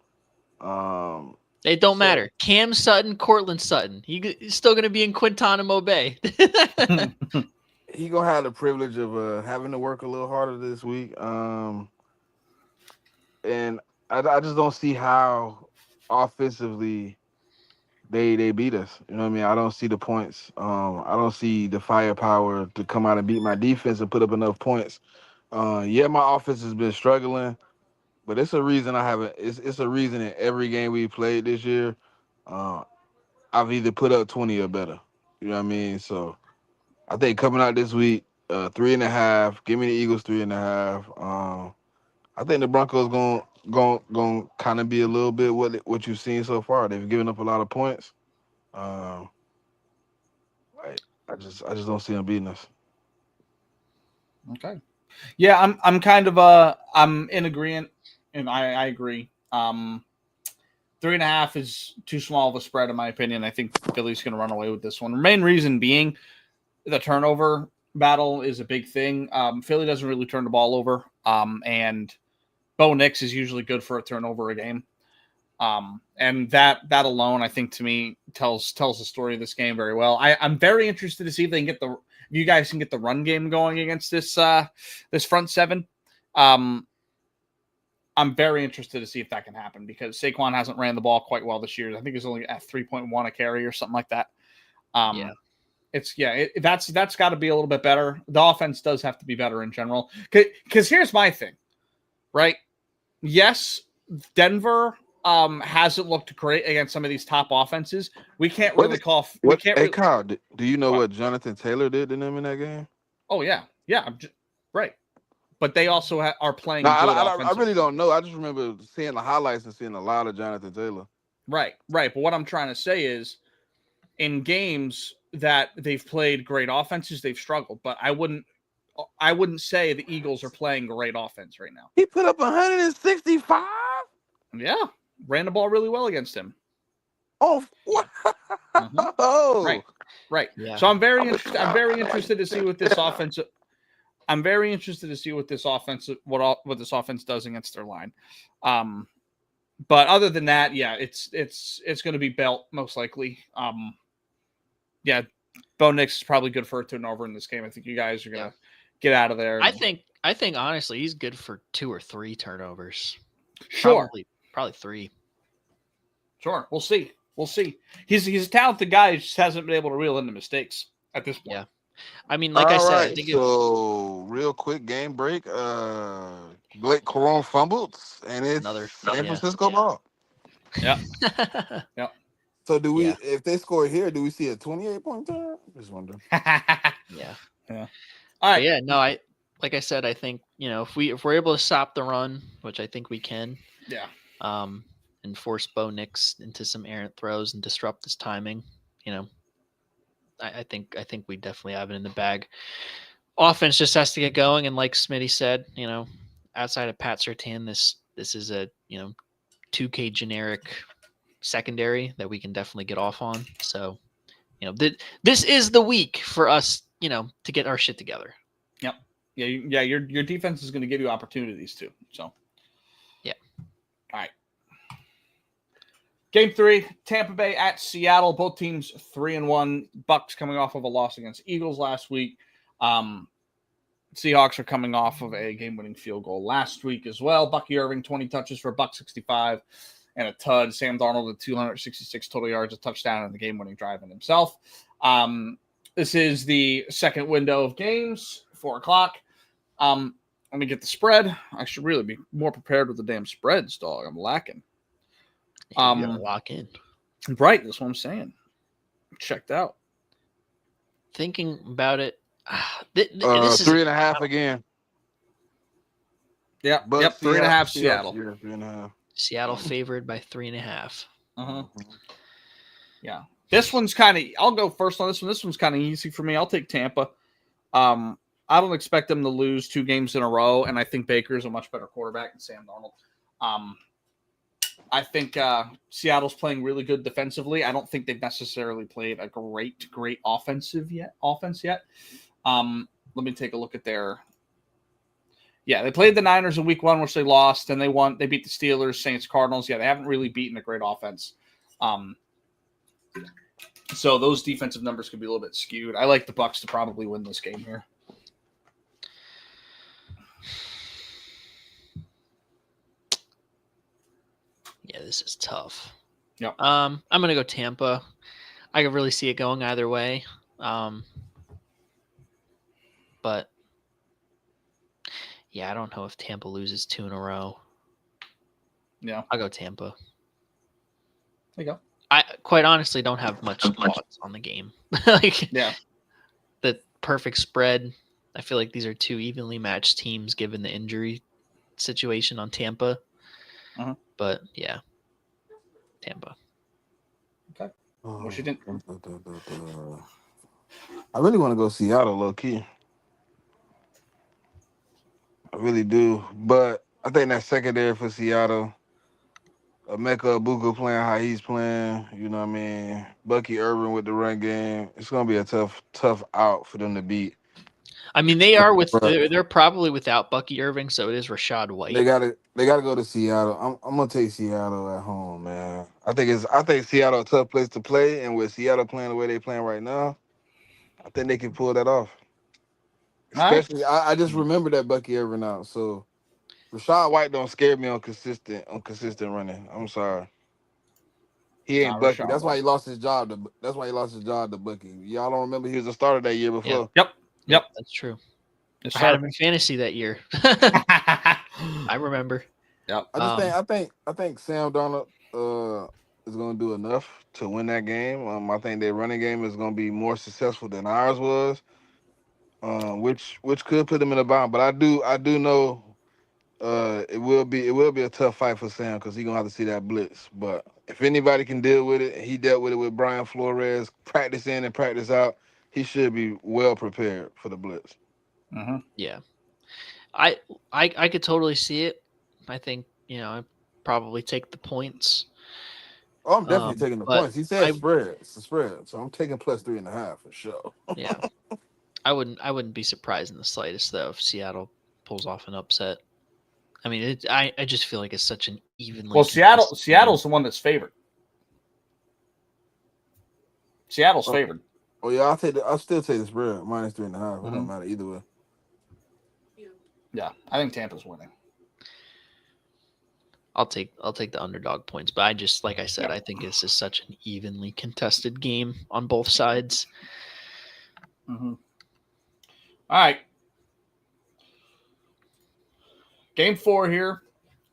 B: It don't matter. Cam Sutton, Cortland Sutton. He's still going to be in Guantanamo Bay.
D: He going to have the privilege of having to work a little harder this week. And I just don't see how offensively they beat us. You know what I mean? I don't see the points. I don't see the firepower to come out and beat my defense and put up enough points. Yeah, my offense has been struggling, but it's a reason I haven't. It's a reason in every game we played this year, I've either put up 20 or better. You know what I mean? So I think coming out this week, 3.5. Give me the Eagles 3.5. I think the Broncos going kind of be a little bit what you've seen so far. They've given up a lot of points. I just don't see them beating us.
C: Okay. Yeah, I'm kind of I'm in agreement, and I agree. 3.5 is too small of a spread in my opinion. I think Philly's going to run away with this one. The main reason being the turnover battle is a big thing. Philly doesn't really turn the ball over, and Bo Nix is usually good for a turnover a game. And that alone, I think, to me tells the story of this game very well. I'm very interested to see if they can get if you guys can get the run game going against this front seven. I'm very interested to see if that can happen because Saquon hasn't ran the ball quite well this year. I think he's only at 3.1 a carry or something like that. That's got to be a little bit better. The offense does have to be better in general. Because here's my thing, right? Yes, Denver hasn't looked great against some of these top offenses. We can't really call.
D: Hey, Kyle, do you know what Jonathan Taylor did to them in that game?
C: Oh yeah, right. But they also are playing.
D: No, I really don't know. I just remember seeing the highlights and seeing a lot of Jonathan Taylor.
C: Right. But what I'm trying to say is, in games that they've played great offenses, they've struggled. But I wouldn't say the Eagles are playing great offense right now.
D: He put up 165.
C: Yeah, ran the ball really well against him.
D: Oh, what?
C: Mm-hmm.
D: Oh,
C: right.
B: Yeah.
C: So I'm very interested. I'm very interested to see what this offense. I'm very interested to see what this offense does against their line. But other than that, yeah, it's going to be Belt most likely. Yeah, Bo Nix is probably good for a turnover in this game. I think you guys are going to get out of there.
B: I think honestly he's good for 2 or 3 turnovers.
C: Sure,
B: probably 3.
C: Sure, we'll see. He's a talented guy. He just hasn't been able to reel in the mistakes at this point.
B: Yeah. I mean, like I said, I think
D: so real quick game break. Blake Corum fumbled, and it's
B: another
D: San Francisco ball.
C: Yeah.
B: Yeah.
D: So do we? If they score here, do we see a 28-point turn? Just wondering.
B: Yeah.
C: All right.
B: But yeah. No. Like I said, I think if we're able to stop the run, which I think we can.
C: Yeah.
B: And force Bo Nix into some errant throws and disrupt his timing. I think we definitely have it in the bag. Offense just has to get going, and like Smitty said, outside of Pat Surtain, this is a 2K generic secondary that we can definitely get off on. So, this is the week for us, to get our shit together.
C: Yep. Yeah. Your defense is going to give you opportunities too. So,
B: yeah.
C: All right. Game 3, Tampa Bay at Seattle. Both teams 3-1. Bucks coming off of a loss against Eagles last week. Seahawks are coming off of a game-winning field goal last week as well. Bucky Irving, 20 touches for $165 and a tud. Sam Darnold with 266 total yards, a touchdown, and the game-winning drive in himself. This is the second window of games, 4 o'clock. Let me get the spread. I should really be more prepared with the damn spreads, dog. I'm lacking.
B: Lock in.
C: Right, that's what I'm saying. Checked out.
B: Thinking about it, this is
D: 3.5 again.
C: Yep, 3.5 Seattle.
D: 3.5.
B: Seattle favored by 3.5.
C: Uh-huh. Yeah. This one's kind of, I'll go first on this one. This one's kind of easy for me. I'll take Tampa. I don't expect them to lose 2 games in a row, and I think Baker's a much better quarterback than Sam Darnold. I think Seattle's playing really good defensively. I don't think they've necessarily played a great offense yet. Let me take a look at their. Yeah, they played the Niners in week 1, which they lost, and they won. They beat the Steelers, Saints, Cardinals. Yeah, they haven't really beaten a great offense. So those defensive numbers could be a little bit skewed. I like the Bucs to probably win this game here.
B: Yeah, this is tough.
C: Yep.
B: I'm gonna go Tampa. I can really see it going either way. But yeah, I don't know if Tampa loses 2 in a row.
C: Yeah.
B: I'll go Tampa.
C: There you go.
B: I quite honestly don't have much thoughts on the game.
C: Yeah.
B: The perfect spread. I feel like these are 2 evenly matched teams given the injury situation on Tampa.
C: Uh-huh.
B: But yeah, Tampa.
C: Okay. What you think?
D: I really want to go Seattle low key. really do. But I think that secondary for Seattle, Emeka Ibuka playing how he's playing, you know what I mean? Bucky Irvin with the run game. It's gonna be a tough out for them to beat.
B: I mean, they are with
D: But
B: they're probably without Bucky Irving, so it is Rashad
D: they
B: White.
D: gotta go to Seattle. I'm gonna take Seattle at home, man. I think Seattle a tough place to play, and with Seattle playing the way they playing right now, I think they can pull that off.
C: All right.
D: Especially, I just remember that Bucky Irvin out. So Rashad White don't scare me on consistent running. I'm sorry. He ain't Bucky.
C: Rashad
D: That's why
C: White.
D: he lost his job. That's why he lost his job to Bucky. Y'all don't remember he was a starter that year before.
C: Yep.
B: That's true.
C: Yes,
B: I had
C: sir.
B: him in fantasy that year. I remember.
C: Yep.
D: I think Sam Darnold is gonna do enough to win that game. I think their running game is gonna be more successful than ours was. Which could put them in a bind. But I do know it will be a tough fight for Sam because he's gonna have to see that blitz. But if anybody can deal with it, he dealt with it with Brian Flores, practice in and practice out. He should be well prepared for the blitz.
C: Mm-hmm.
B: Yeah. I could totally see it. I think, I'd probably take the points.
D: Oh, I'm definitely taking the
B: but
D: points. He said spread. It's a spread. So I'm taking plus 3.5 for sure.
B: Yeah. I wouldn't be surprised in the slightest though if Seattle pulls off an upset. I mean, I just feel like it's such an evenly.
C: Well, Seattle's the one that's favored. Seattle's favored.
D: Oh yeah, I'll still take the spread minus 3.5. It don't matter either way.
C: Yeah, I think Tampa's winning.
B: I'll take the underdog points, but I just, like I said, I think this is such an evenly contested game on both sides.
C: Mm-hmm. All right. Game 4 here.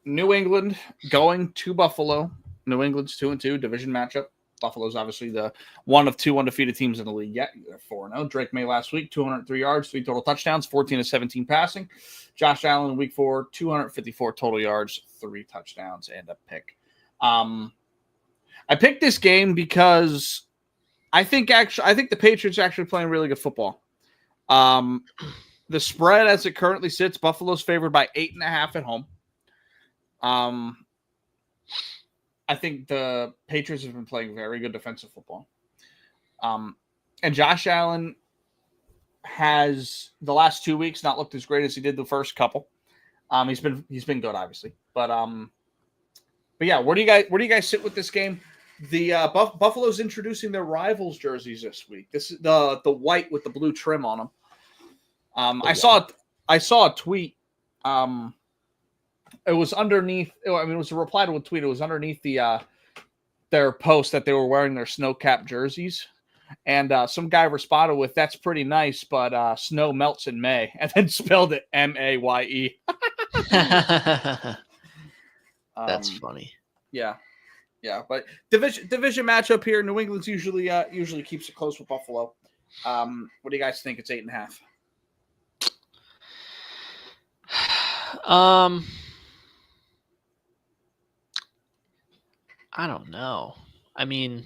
C: New England going to Buffalo. New England's 2-2 division matchup. Buffalo's obviously the one of 2 undefeated teams in the league yet. They're 4-0. Drake May last week, 203 yards, 3 total touchdowns, 14 of 17 passing. Josh Allen in week 4, 254 total yards, 3 touchdowns, and a pick. I picked this game because I think the Patriots are actually playing really good football. The spread as it currently sits, Buffalo's favored by 8.5 at home. I think the Patriots have been playing very good defensive football. And Josh Allen has the last 2 weeks not looked as great as he did the first couple. He's been good, obviously. But yeah, where do you guys sit with this game? The Buffalo's introducing their rivals jerseys this week. This is the white with the blue trim on them. I saw a tweet. It was underneath. I mean, it was a reply to a tweet. It was underneath their post that they were wearing their snow cap jerseys, and some guy responded with, "That's pretty nice, but snow melts in May," and then spelled it Maye.
B: That's funny.
C: Yeah. But division matchup here. New England's usually keeps it close with Buffalo. What do you guys think? It's 8.5.
B: I don't know. I mean,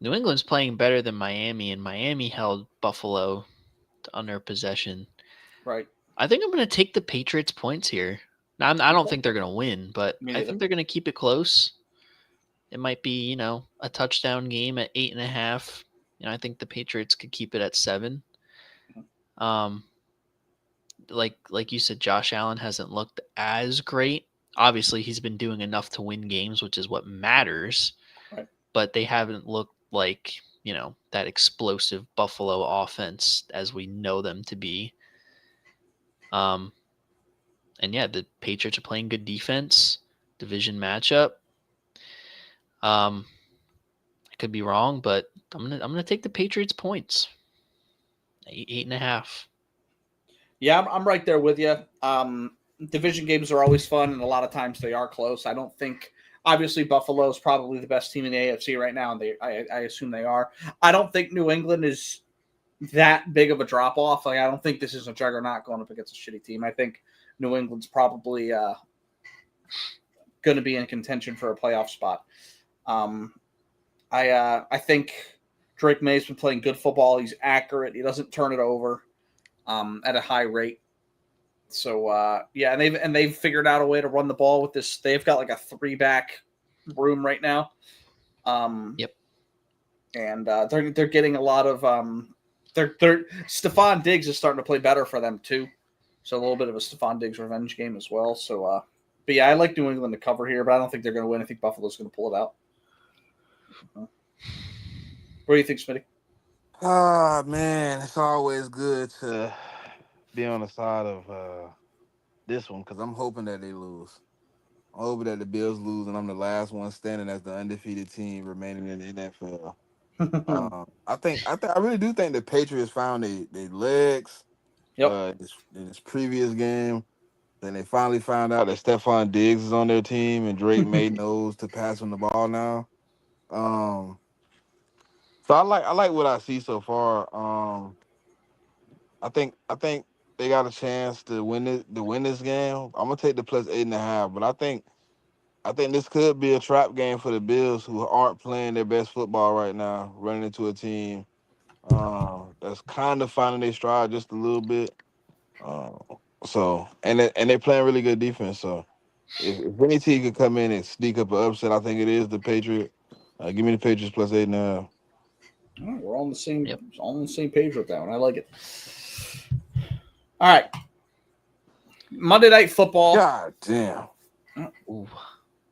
B: New England's playing better than Miami, and Miami held Buffalo to under possession.
C: Right.
B: I think I'm going to take the Patriots points here. Now, I don't think they're going to win, but I think they're going to keep it close. It might be, a touchdown game at 8.5. I think the Patriots could keep it at 7. Like you said, Josh Allen hasn't looked as great. Obviously, he's been doing enough to win games, which is what matters. Right. But they haven't looked like, that explosive Buffalo offense as we know them to be. And yeah, the Patriots are playing good defense, division matchup. I could be wrong, but I'm gonna take the Patriots points. 8.5.
C: Yeah, I'm right there with you. Division games are always fun, and a lot of times they are close. I don't think, obviously, Buffalo is probably the best team in the AFC right now, and I assume they are. I don't think New England is that big of a drop off. Like, I don't think this is a juggernaut going up against a shitty team. I think New England's probably going to be in contention for a playoff spot. I think Drake May's been playing good football. He's accurate. He doesn't turn it over at a high rate. So and they've figured out a way to run the ball with this. They've got like a 3-back room right now.
B: Yep.
C: And they're getting a lot of they're Stephon Diggs is starting to play better for them too. So a little bit of a Stephon Diggs revenge game as well. So but yeah, I like New England to cover here, but I don't think they're going to win. I think Buffalo's going to pull it out. What do you think, Smitty?
D: Ah, man, it's always good to be on the side of this one because I'm hoping that they lose. I'm hoping that the Bills lose, and I'm the last one standing as the undefeated team remaining in the NFL. I really do think the Patriots found their legs. In this previous game. Then they finally found out that Stephon Diggs is on their team, and Drake May knows to pass him the ball now. So I like what I see so far. I think they got a chance to win this game. I'm gonna take the plus 8.5, but I think this could be a trap game for the Bills, who aren't playing their best football right now, running into a team that's kind of finding their stride just a little bit. And they're playing really good defense. So if any team could come in and sneak up an upset, I think it is the Patriots. Give me the Patriots plus 8.5.
C: All right, we're all on the same page with that one. I like it. All right, Monday Night Football.
D: God damn.
B: Ooh.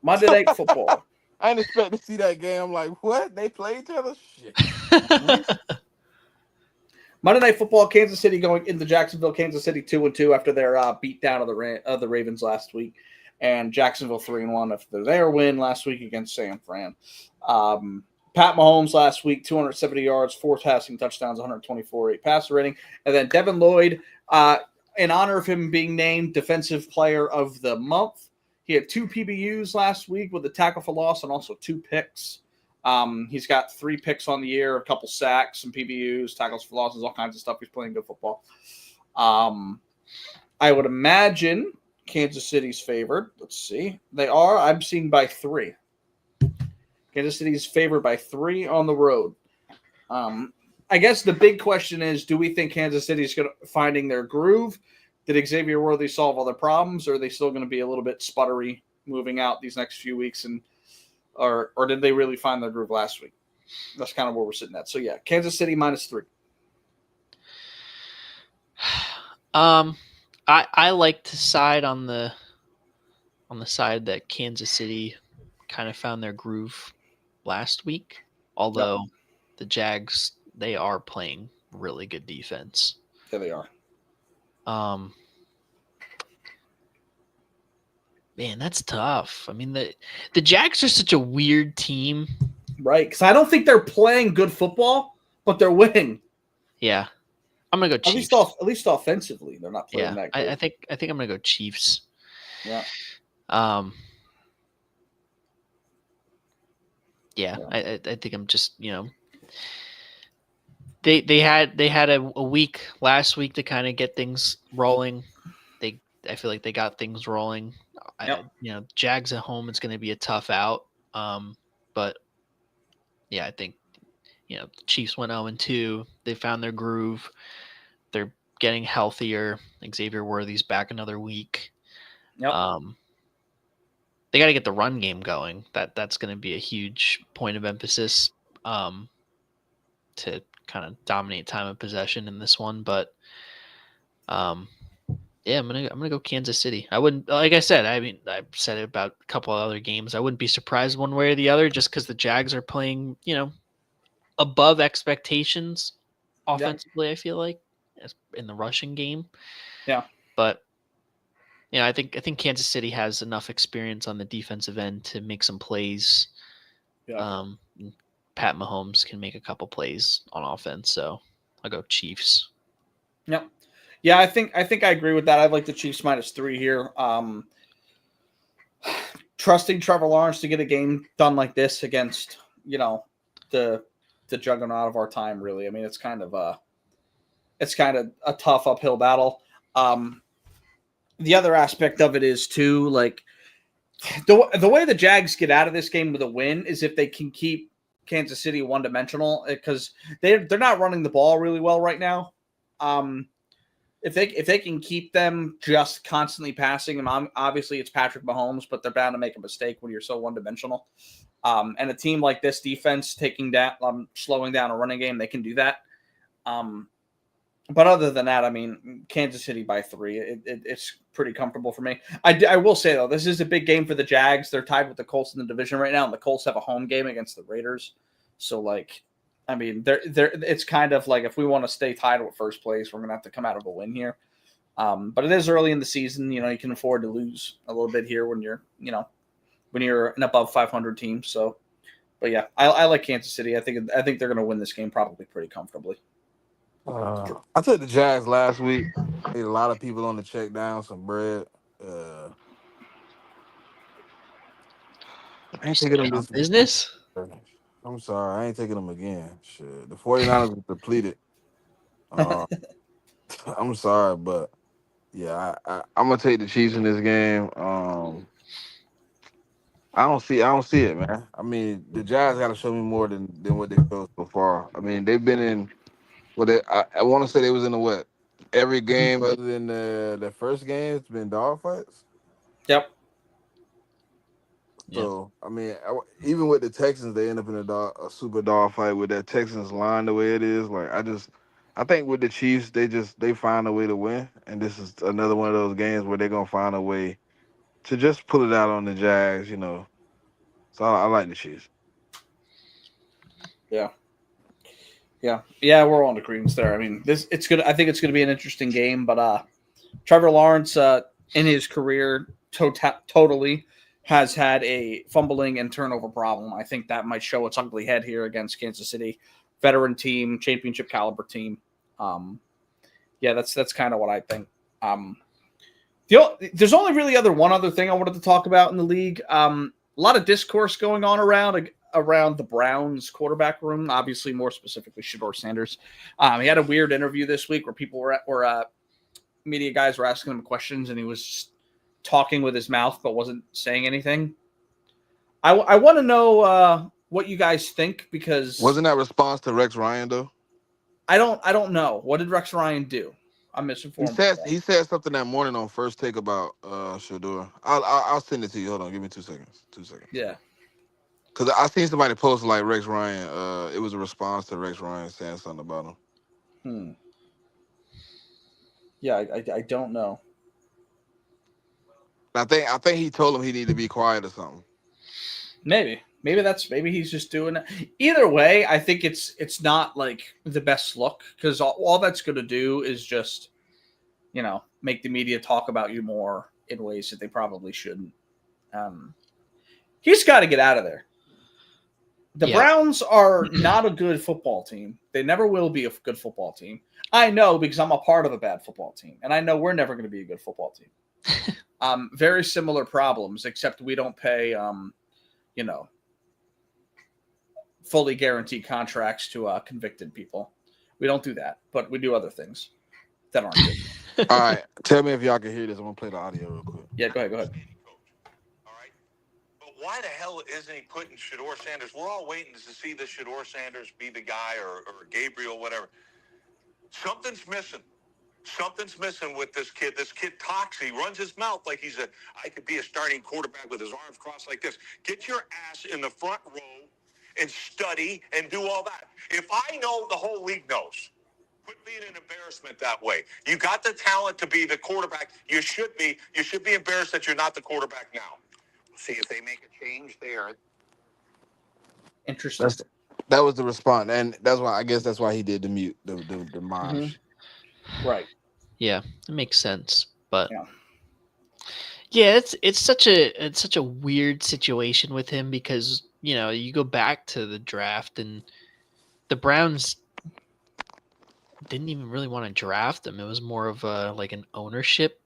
C: Monday Night Football.
D: I didn't expect to see that game. I'm like, what? They play each other? Shit.
C: Monday Night Football, Kansas City going into Jacksonville. Kansas City 2-2 after their beat down of the Ravens last week, and Jacksonville 3-1 after their win last week against San Fran. Pat Mahomes last week, 270 yards, 4 passing touchdowns, 124.8 passer rating, and then Devin Lloyd, in honor of him being named Defensive Player of the Month. He had 2 PBUs last week with a tackle for loss and also 2 picks. He's got 3 picks on the year, a couple sacks, some PBUs, tackles for losses, all kinds of stuff. He's playing good football. I would imagine Kansas City's favored. Let's see. They are. I'm seeing by 3. Kansas City's favored by 3 on the road. I guess the big question is, do we think Kansas City's finding their groove? Did Xavier Worthy solve all their problems, or are they still going to be a little bit sputtery moving out these next few weeks? Or did they really find their groove last week? That's kind of where we're sitting at. So, yeah, Kansas City -3.
B: I like to side on the side that Kansas City kind of found their groove last week. Although the Jags, they are playing really good defense.
C: Yeah, they are.
B: Man, that's tough. I mean, the Jags are such a weird team.
C: Right, because I don't think they're playing good football, but they're winning.
B: Yeah. I'm going to go Chiefs.
C: At least offensively, they're not playing that good.
B: I think I'm going to go Chiefs.
C: Yeah.
B: I think I'm just, they had a week last week to kind of get things rolling. I feel like they got things rolling. Jags at home, it's going to be a tough out. But yeah, I think, the Chiefs went 0-2. They found their groove. They're getting healthier. Xavier Worthy's back another week.
C: Yep.
B: They got to get the run game going. That's going to be a huge point of emphasis to kind of dominate time of possession in this one. But yeah, I'm gonna go Kansas City. I wouldn't, like I said. I mean, I've said it about a couple of other games. I wouldn't be surprised one way or the other, just because the Jags are playing, above expectations offensively. I feel like in the rushing game. Yeah, but I think Kansas City has enough experience on the defensive end to make some plays. Yeah. Pat Mahomes can make a couple plays on offense, so I'll go Chiefs.
C: Yep. Yeah, I think I agree with that. I'd like the Chiefs -3 here. Trusting Trevor Lawrence to get a game done like this against, the juggernaut of our time, really. I mean, it's kind of a tough uphill battle. The other aspect of it is too, like the way the Jags get out of this game with a win is if they can keep Kansas City one-dimensional because they're not running the ball really well right now. If they can keep them just constantly passing, and obviously it's Patrick Mahomes, but they're bound to make a mistake when you're so one-dimensional. And a team like this defense slowing down a running game, they can do that. But other than that, I mean, Kansas City by 3, it's pretty comfortable for me. I will say, though, this is a big game for the Jags. They're tied with the Colts in the division right now, and the Colts have a home game against the Raiders. So, like, I mean, it's kind of like if we want to stay tied with first place, we're going to have to come out of a win here. But it is early in the season. You know, you can afford to lose a little bit here when you're an above 500 team. So, but yeah, I like Kansas City. I think they're going to win this game probably pretty comfortably.
D: I took the Jags last week. Made a lot of people on the check down some bread. I ain't taking them this
B: business.
D: I'm sorry, I ain't taking them again. Shit, the 49ers were depleted. I'm sorry, but yeah, I'm gonna take the Chiefs in this game. I don't see it, man. I mean, the Jags got to show me more than what they showed so far. I mean, they've been in. Well, I want to say they was in the what? Every game other than the first game, it's been dogfights.
C: Yep.
D: So I mean, even with the Texans, they end up in a super dogfight with that Texans line the way it is. Like I think with the Chiefs, they find a way to win, and this is another one of those games where they're gonna find a way to just pull it out on the Jags. You know, so I like the Chiefs.
C: Yeah. Yeah, we're all in agreement there. I mean, it's good. I think it's going to be an interesting game, but Trevor Lawrence, in his career, totally has had a fumbling and turnover problem. I think that might show its ugly head here against Kansas City, veteran team, championship caliber team. Yeah, that's kind of what I think. There's only really one other thing I wanted to talk about in the league. A lot of discourse going on around the Browns quarterback room, obviously more specifically Shedeur Sanders. He had a weird interview this week where people were media guys were asking him questions and he was just talking with his mouth but wasn't saying anything. I want to know what you guys think, because
D: Wasn't that response to Rex Ryan though?
C: I don't know. What did Rex Ryan do? I'm misinformed.
D: He said something that morning on First Take about Shedeur. I'll send it to you. Hold on, give me 2 seconds. 2 seconds.
C: Yeah.
D: Because I seen somebody post like Rex Ryan. It was a response to Rex Ryan saying something about him.
C: Yeah, I don't know.
D: I think he told him he needed to be quiet or something.
C: Maybe he's just doing it. Either way, I think it's not like the best look, because all that's going to do is just, make the media talk about you more in ways that they probably shouldn't. He's got to get out of there. The Browns are not a good football team. They never will be a good football team. I know, because I'm a part of a bad football team, and I know we're never going to be a good football team. Very similar problems, except we don't pay, fully guaranteed contracts to convicted people. We don't do that, but we do other things that aren't good.
D: All right, tell me if y'all can hear this. I'm gonna play the audio real quick.
C: Yeah, go ahead.
E: All right, but why the hell isn't he putting Shedeur Sanders? We're all waiting to see the Shedeur Sanders be the guy, or Gabriel, whatever. Something's missing. Something's missing with this kid. This kid talks. He runs his mouth like I could be a starting quarterback with his arms crossed like this. Get your ass in the front row and study and do all that. If I know, the whole league knows. Quit being an embarrassment that way. You got the talent to be the quarterback. You should be embarrassed that you're not the quarterback now. See if they make a change there.
C: Interesting.
D: That was the response, and I guess that's why he did the mute, the mosh.
C: Mm-hmm. Right.
B: Yeah, it makes sense, but yeah, it's such a weird situation with him, because you go back to the draft and the Browns didn't even really want to draft him. It was more of an ownership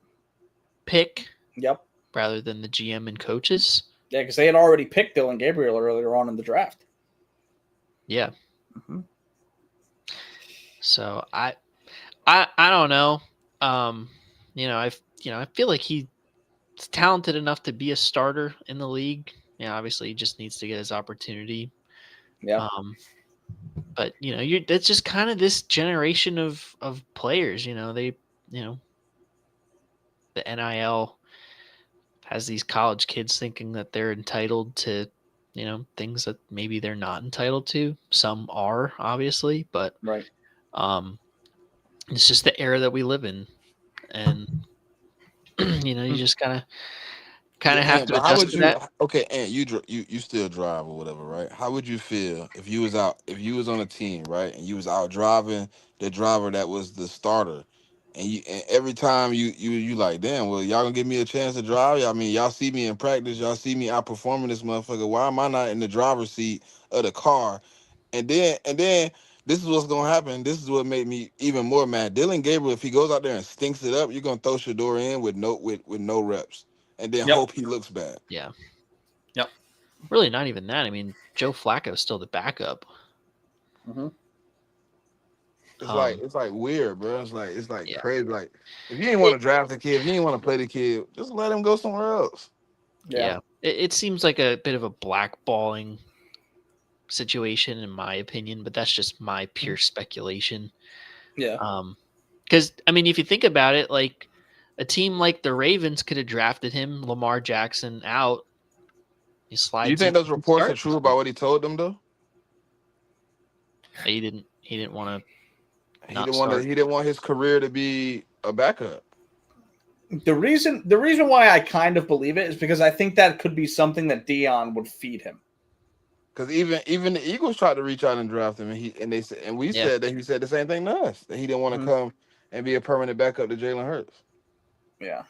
B: pick.
C: Yep. Rather
B: than the GM and coaches.
C: Yeah, because they had already picked Dylan Gabriel earlier on in the draft.
B: Yeah. Mm-hmm. So I don't know. I feel like he's talented enough to be a starter in the league. Obviously he just needs to get his opportunity.
C: Yeah.
B: But that's just kind of this generation of players. The NIL has these college kids thinking that they're entitled to, things that maybe they're not entitled to. Some are, obviously, but
C: Right.
B: it's just the era that we live in, and you just kind of have to
D: But how
B: adjust
D: would
B: to
D: you?
B: that.
D: Okay, and you still drive or whatever, right? How would you feel if you was out, if you was on a team, right, and you was out driving the driver that was the starter, and every time you like, damn, well, y'all gonna give me a chance to drive? I mean, y'all see me in practice, y'all see me outperforming this motherfucker. Why am I not in the driver's seat of the car? And then this is what's gonna happen. This is what made me even more mad. Dylan Gabriel, if he goes out there and stinks it up, you're gonna throw Shador in with no reps, and then
C: Yep.
D: hope he looks bad.
B: Yeah.
C: Yep.
B: Really, not even that. I mean, Joe Flacco's still the backup.
C: Mm-hmm.
D: It's like weird, bro. It's like
B: Yeah.
D: crazy. Like if you didn't want to draft the kid, if you didn't want to play the kid, just let him go somewhere else.
B: Yeah. It seems like a bit of a blackballing situation, in my opinion, but that's just my pure speculation.
C: Yeah.
B: Because I mean, if you think about it, like a team like the Ravens could have drafted him, Lamar Jackson out. He slides.
D: Do you think
B: in
D: those
B: and
D: reports are
B: starts.
D: true about what he told them though?
B: He didn't want to.
D: He didn't want his career to be a backup.
C: The reason why I kind of believe it is because I think that could be something that Dion would feed him.
D: Because even the Eagles tried to reach out and draft him, and we said that he said the same thing to us, that he didn't want to come and be a permanent backup to Jalen Hurts.
C: Yeah.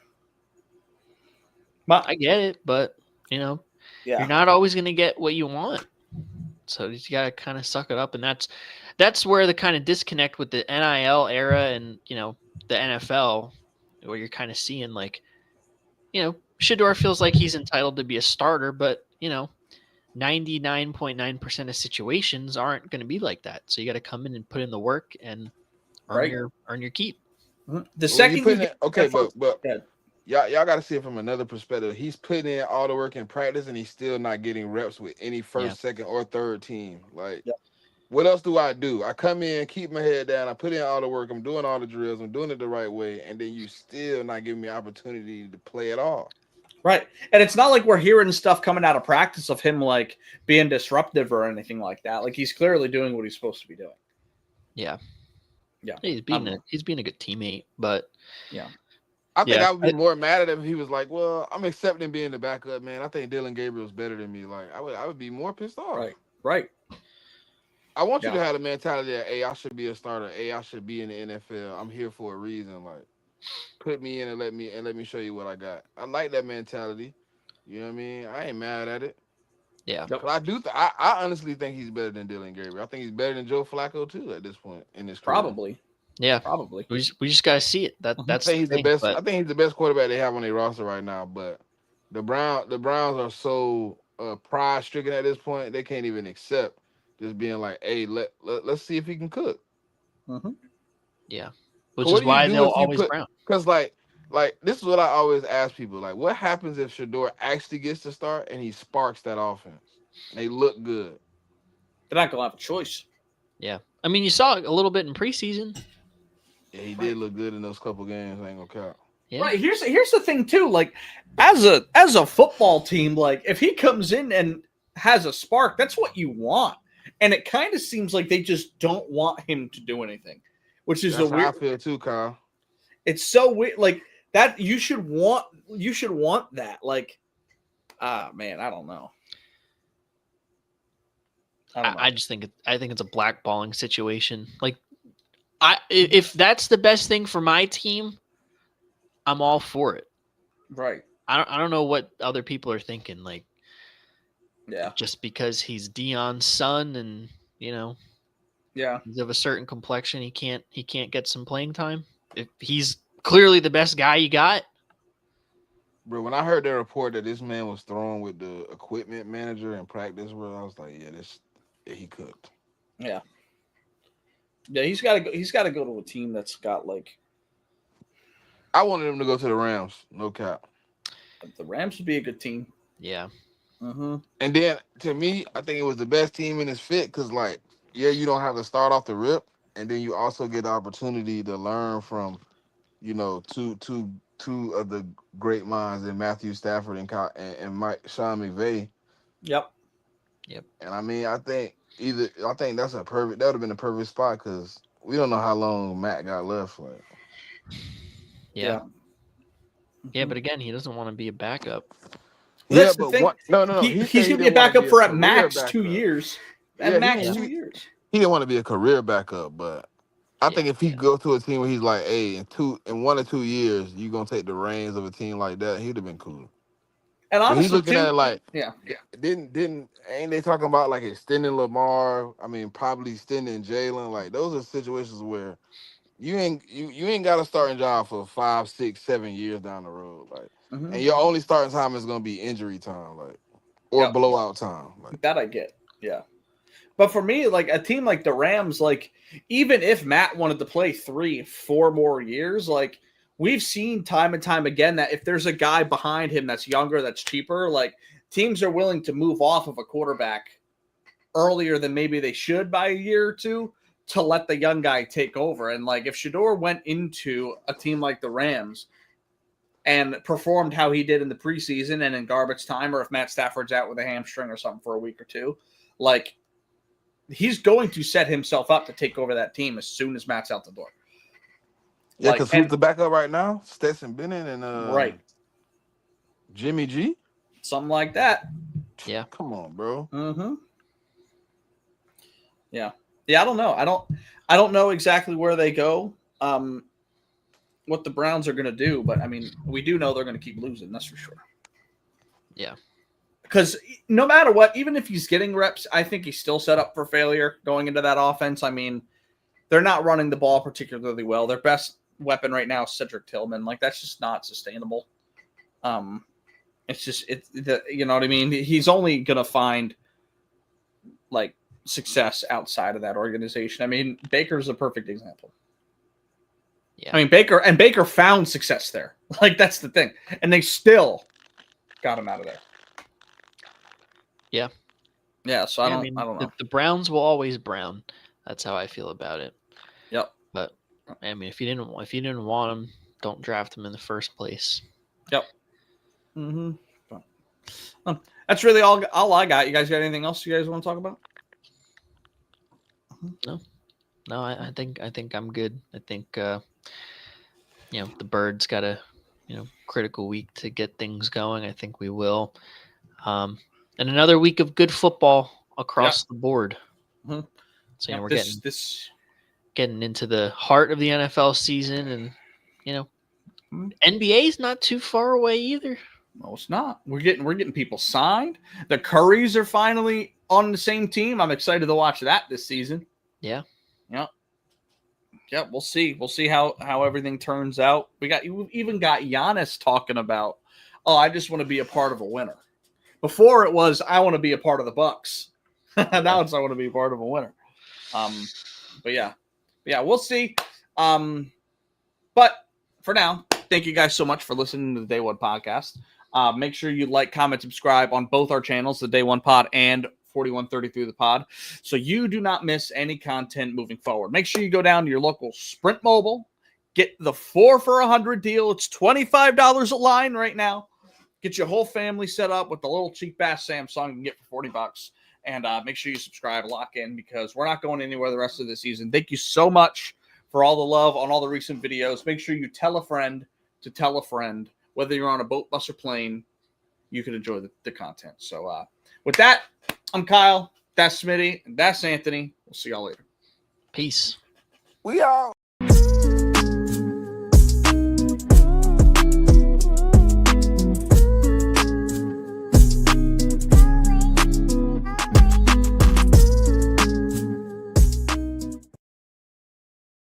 B: I get it, but you're not always going to get what you want. So you got to kind of suck it up, and that's where the kind of disconnect with the NIL era and the NFL, where you're kind of seeing like, Shador feels like he's entitled to be a starter, but 99.9% of situations aren't going to be like that. So you got to come in and put in the work and earn your keep.
C: The second
D: but y'all got to see it from another perspective. He's putting in all the work in practice, and he's still not getting reps with any first, second, or third team. Like, what else do? I come in, keep my head down, I put in all the work, I'm doing all the drills, I'm doing it the right way, and then you still not giving me opportunity to play at all.
C: Right. And it's not like we're hearing stuff coming out of practice of him like being disruptive or anything like that. Like he's clearly doing what he's supposed to be doing.
B: Yeah.
C: Yeah.
B: He's being a good teammate, but
D: I think I would be more mad at him if he was like, well, I'm accepting being the backup, man. I think Dylan Gabriel's better than me. Like I would be more pissed off.
C: Right.
D: I want you to have the mentality that, hey, I should be a starter. Hey, I should be in the NFL. I'm here for a reason. Like, put me in and let me show you what I got. I like that mentality. You know what I mean? I ain't mad at it.
B: Yeah.
D: I honestly think he's better than Dylan Gabriel. I think he's better than Joe Flacco too at this point in his career.
C: Probably.
B: Yeah.
C: Probably.
B: We just gotta see it. That's
D: I think he's the best. I think he's the best quarterback they have on their roster right now. But the Browns are so pride stricken at this point, they can't even accept just being like, hey, let's see if he can cook.
C: Mm-hmm.
B: Yeah. Which is why they'll always Brown.
D: Because like this is what I always ask people. Like, what happens if Shador actually gets to start and he sparks that offense and they look good?
C: They're not gonna have a choice.
B: Yeah. I mean, you saw it a little bit in preseason.
D: Yeah, he did look good in those couple games. I ain't gonna count.
B: Yeah.
C: Right. Here's the thing too. Like, as a football team, like if he comes in and has a spark, that's what you want. And it kind of seems like they just don't want him to do anything, which is
D: That's
C: the weird.
D: how I feel too, Kyle.
C: It's so weird. Like that, you should want that. Like, man, I don't know.
B: I just think it's a blackballing situation. Like, if that's the best thing for my team, I'm all for it.
C: Right.
B: I don't know what other people are thinking. Like,
C: yeah,
B: just because he's Dion's son and he's of a certain complexion, he can't get some playing time. If he's clearly the best guy you got.
D: Bro, when I heard the report that this man was thrown with the equipment manager in practice, bro, I was like, he cooked.
C: Yeah. Yeah, he's got to go to a team that's got like.
D: I wanted him to go to the Rams, no cap.
C: The Rams would be a good team.
B: Yeah.
C: Mm-hmm.
D: And then to me, I think it was the best team in his fit because, like, yeah, you don't have to start off the rip, and then you also get the opportunity to learn from, two of the great minds in Matthew Stafford and Mike Sean McVay.
C: Yep.
D: And I mean, I think that's that would have been a perfect spot because we don't know how long Matt got left. Like,
B: Yeah.
C: Yeah.
B: But again, he doesn't want to be a backup.
C: Well, that's the thing.
D: No.
C: He's
D: said
C: going to be a
D: didn't wanna
C: backup
D: be
C: for at
D: career
C: max 2
D: backup.
C: years.
D: Yeah,
C: At max
D: he
C: 2 years.
D: he didn't want to be a career backup, but I think if he go to a team where he's like, hey, in 1 or 2 years, you're gonna take the reins of a team like that, he'd have been cool.
C: And
D: But he's
C: honestly,
D: looking at it like,
C: yeah.
D: ain't they talking about like extending Lamar? I mean, probably extending Jalen. Like those are situations where you ain't got a starting job for 5, 6, 7 years down the road. Like,
C: Mhm.
D: and your only starting time is gonna be injury time, like, or
C: Yep.
D: blowout time. Like,
C: That I get. Yeah. But for me, like a team like the Rams, like even if Matt wanted to play 3, 4 more years, like we've seen time and time again that if there's a guy behind him that's younger, that's cheaper, like teams are willing to move off of a quarterback earlier than maybe they should by a year or two to let the young guy take over. And like if Shador went into a team like the Rams and performed how he did in the preseason and in garbage time, or if Matt Stafford's out with a hamstring or something for a week or two, like he's going to set himself up to take over that team as soon as Matt's out the door.
D: yeah, because who's the backup right now? Stetson Bennett and
C: right,
D: Jimmy G.
C: something like that.
B: Yeah.
D: Come on, bro.
C: Mm-hmm. Yeah. I don't know. I don't know exactly where they go. What the Browns are going to do, but I mean, we do know they're going to keep losing. That's for sure.
B: Yeah.
C: Because no matter what, even if he's getting reps, I think he's still set up for failure going into that offense. I mean, they're not running the ball particularly well. Their best weapon right now is Cedric Tillman. Like that's just not sustainable. You know what I mean? He's only going to find like success outside of that organization. I mean, Baker's a perfect example.
B: Yeah.
C: I mean, Baker found success there. Like that's the thing. And they still got him out of there.
B: Yeah.
C: Yeah, so I don't know.
B: The Browns will always brown. That's how I feel about it.
C: Yep.
B: But I mean, if you didn't want him, don't draft him in the first place.
C: Yep. Mm-hmm. That's really all I got. You guys got anything else you guys want to talk about?
B: No, I think I'm good. I think the Birds got a critical week to get things going. I think we will. And another week of good football across the board.
C: Mm-hmm.
B: So we're getting into the heart of the NFL season, and NBA's not too far away either.
C: No, it's not. We're getting people signed. The Currys are finally on the same team. I'm excited to watch that this season.
B: Yeah.
C: Yeah, we'll see. We'll see how everything turns out. We even got Giannis talking about, I just want to be a part of a winner. Before it was, I want to be a part of the Bucks. Now it's I want to be a part of a winner. But yeah, we'll see. But for now, thank you guys so much for listening to the Day One podcast. Make sure you like, comment, subscribe on both our channels, the Day One Pod and 4133 the Pod, so you do not miss any content moving forward. Make sure you go down to your local Sprint Mobile, get the 4 for $100 deal. It's $25 a line right now. Get your whole family set up with the little cheap ass Samsung you can get for $40. And make sure you subscribe, lock in, because we're not going anywhere the rest of the season. Thank you so much for all the love on all the recent videos. Make sure you tell a friend to tell a friend. Whether you're on a boat, bus, or plane, you can enjoy the content. So with that, I'm Kyle. That's Smitty. And that's Anthony. We'll see y'all later.
B: Peace.
D: We out.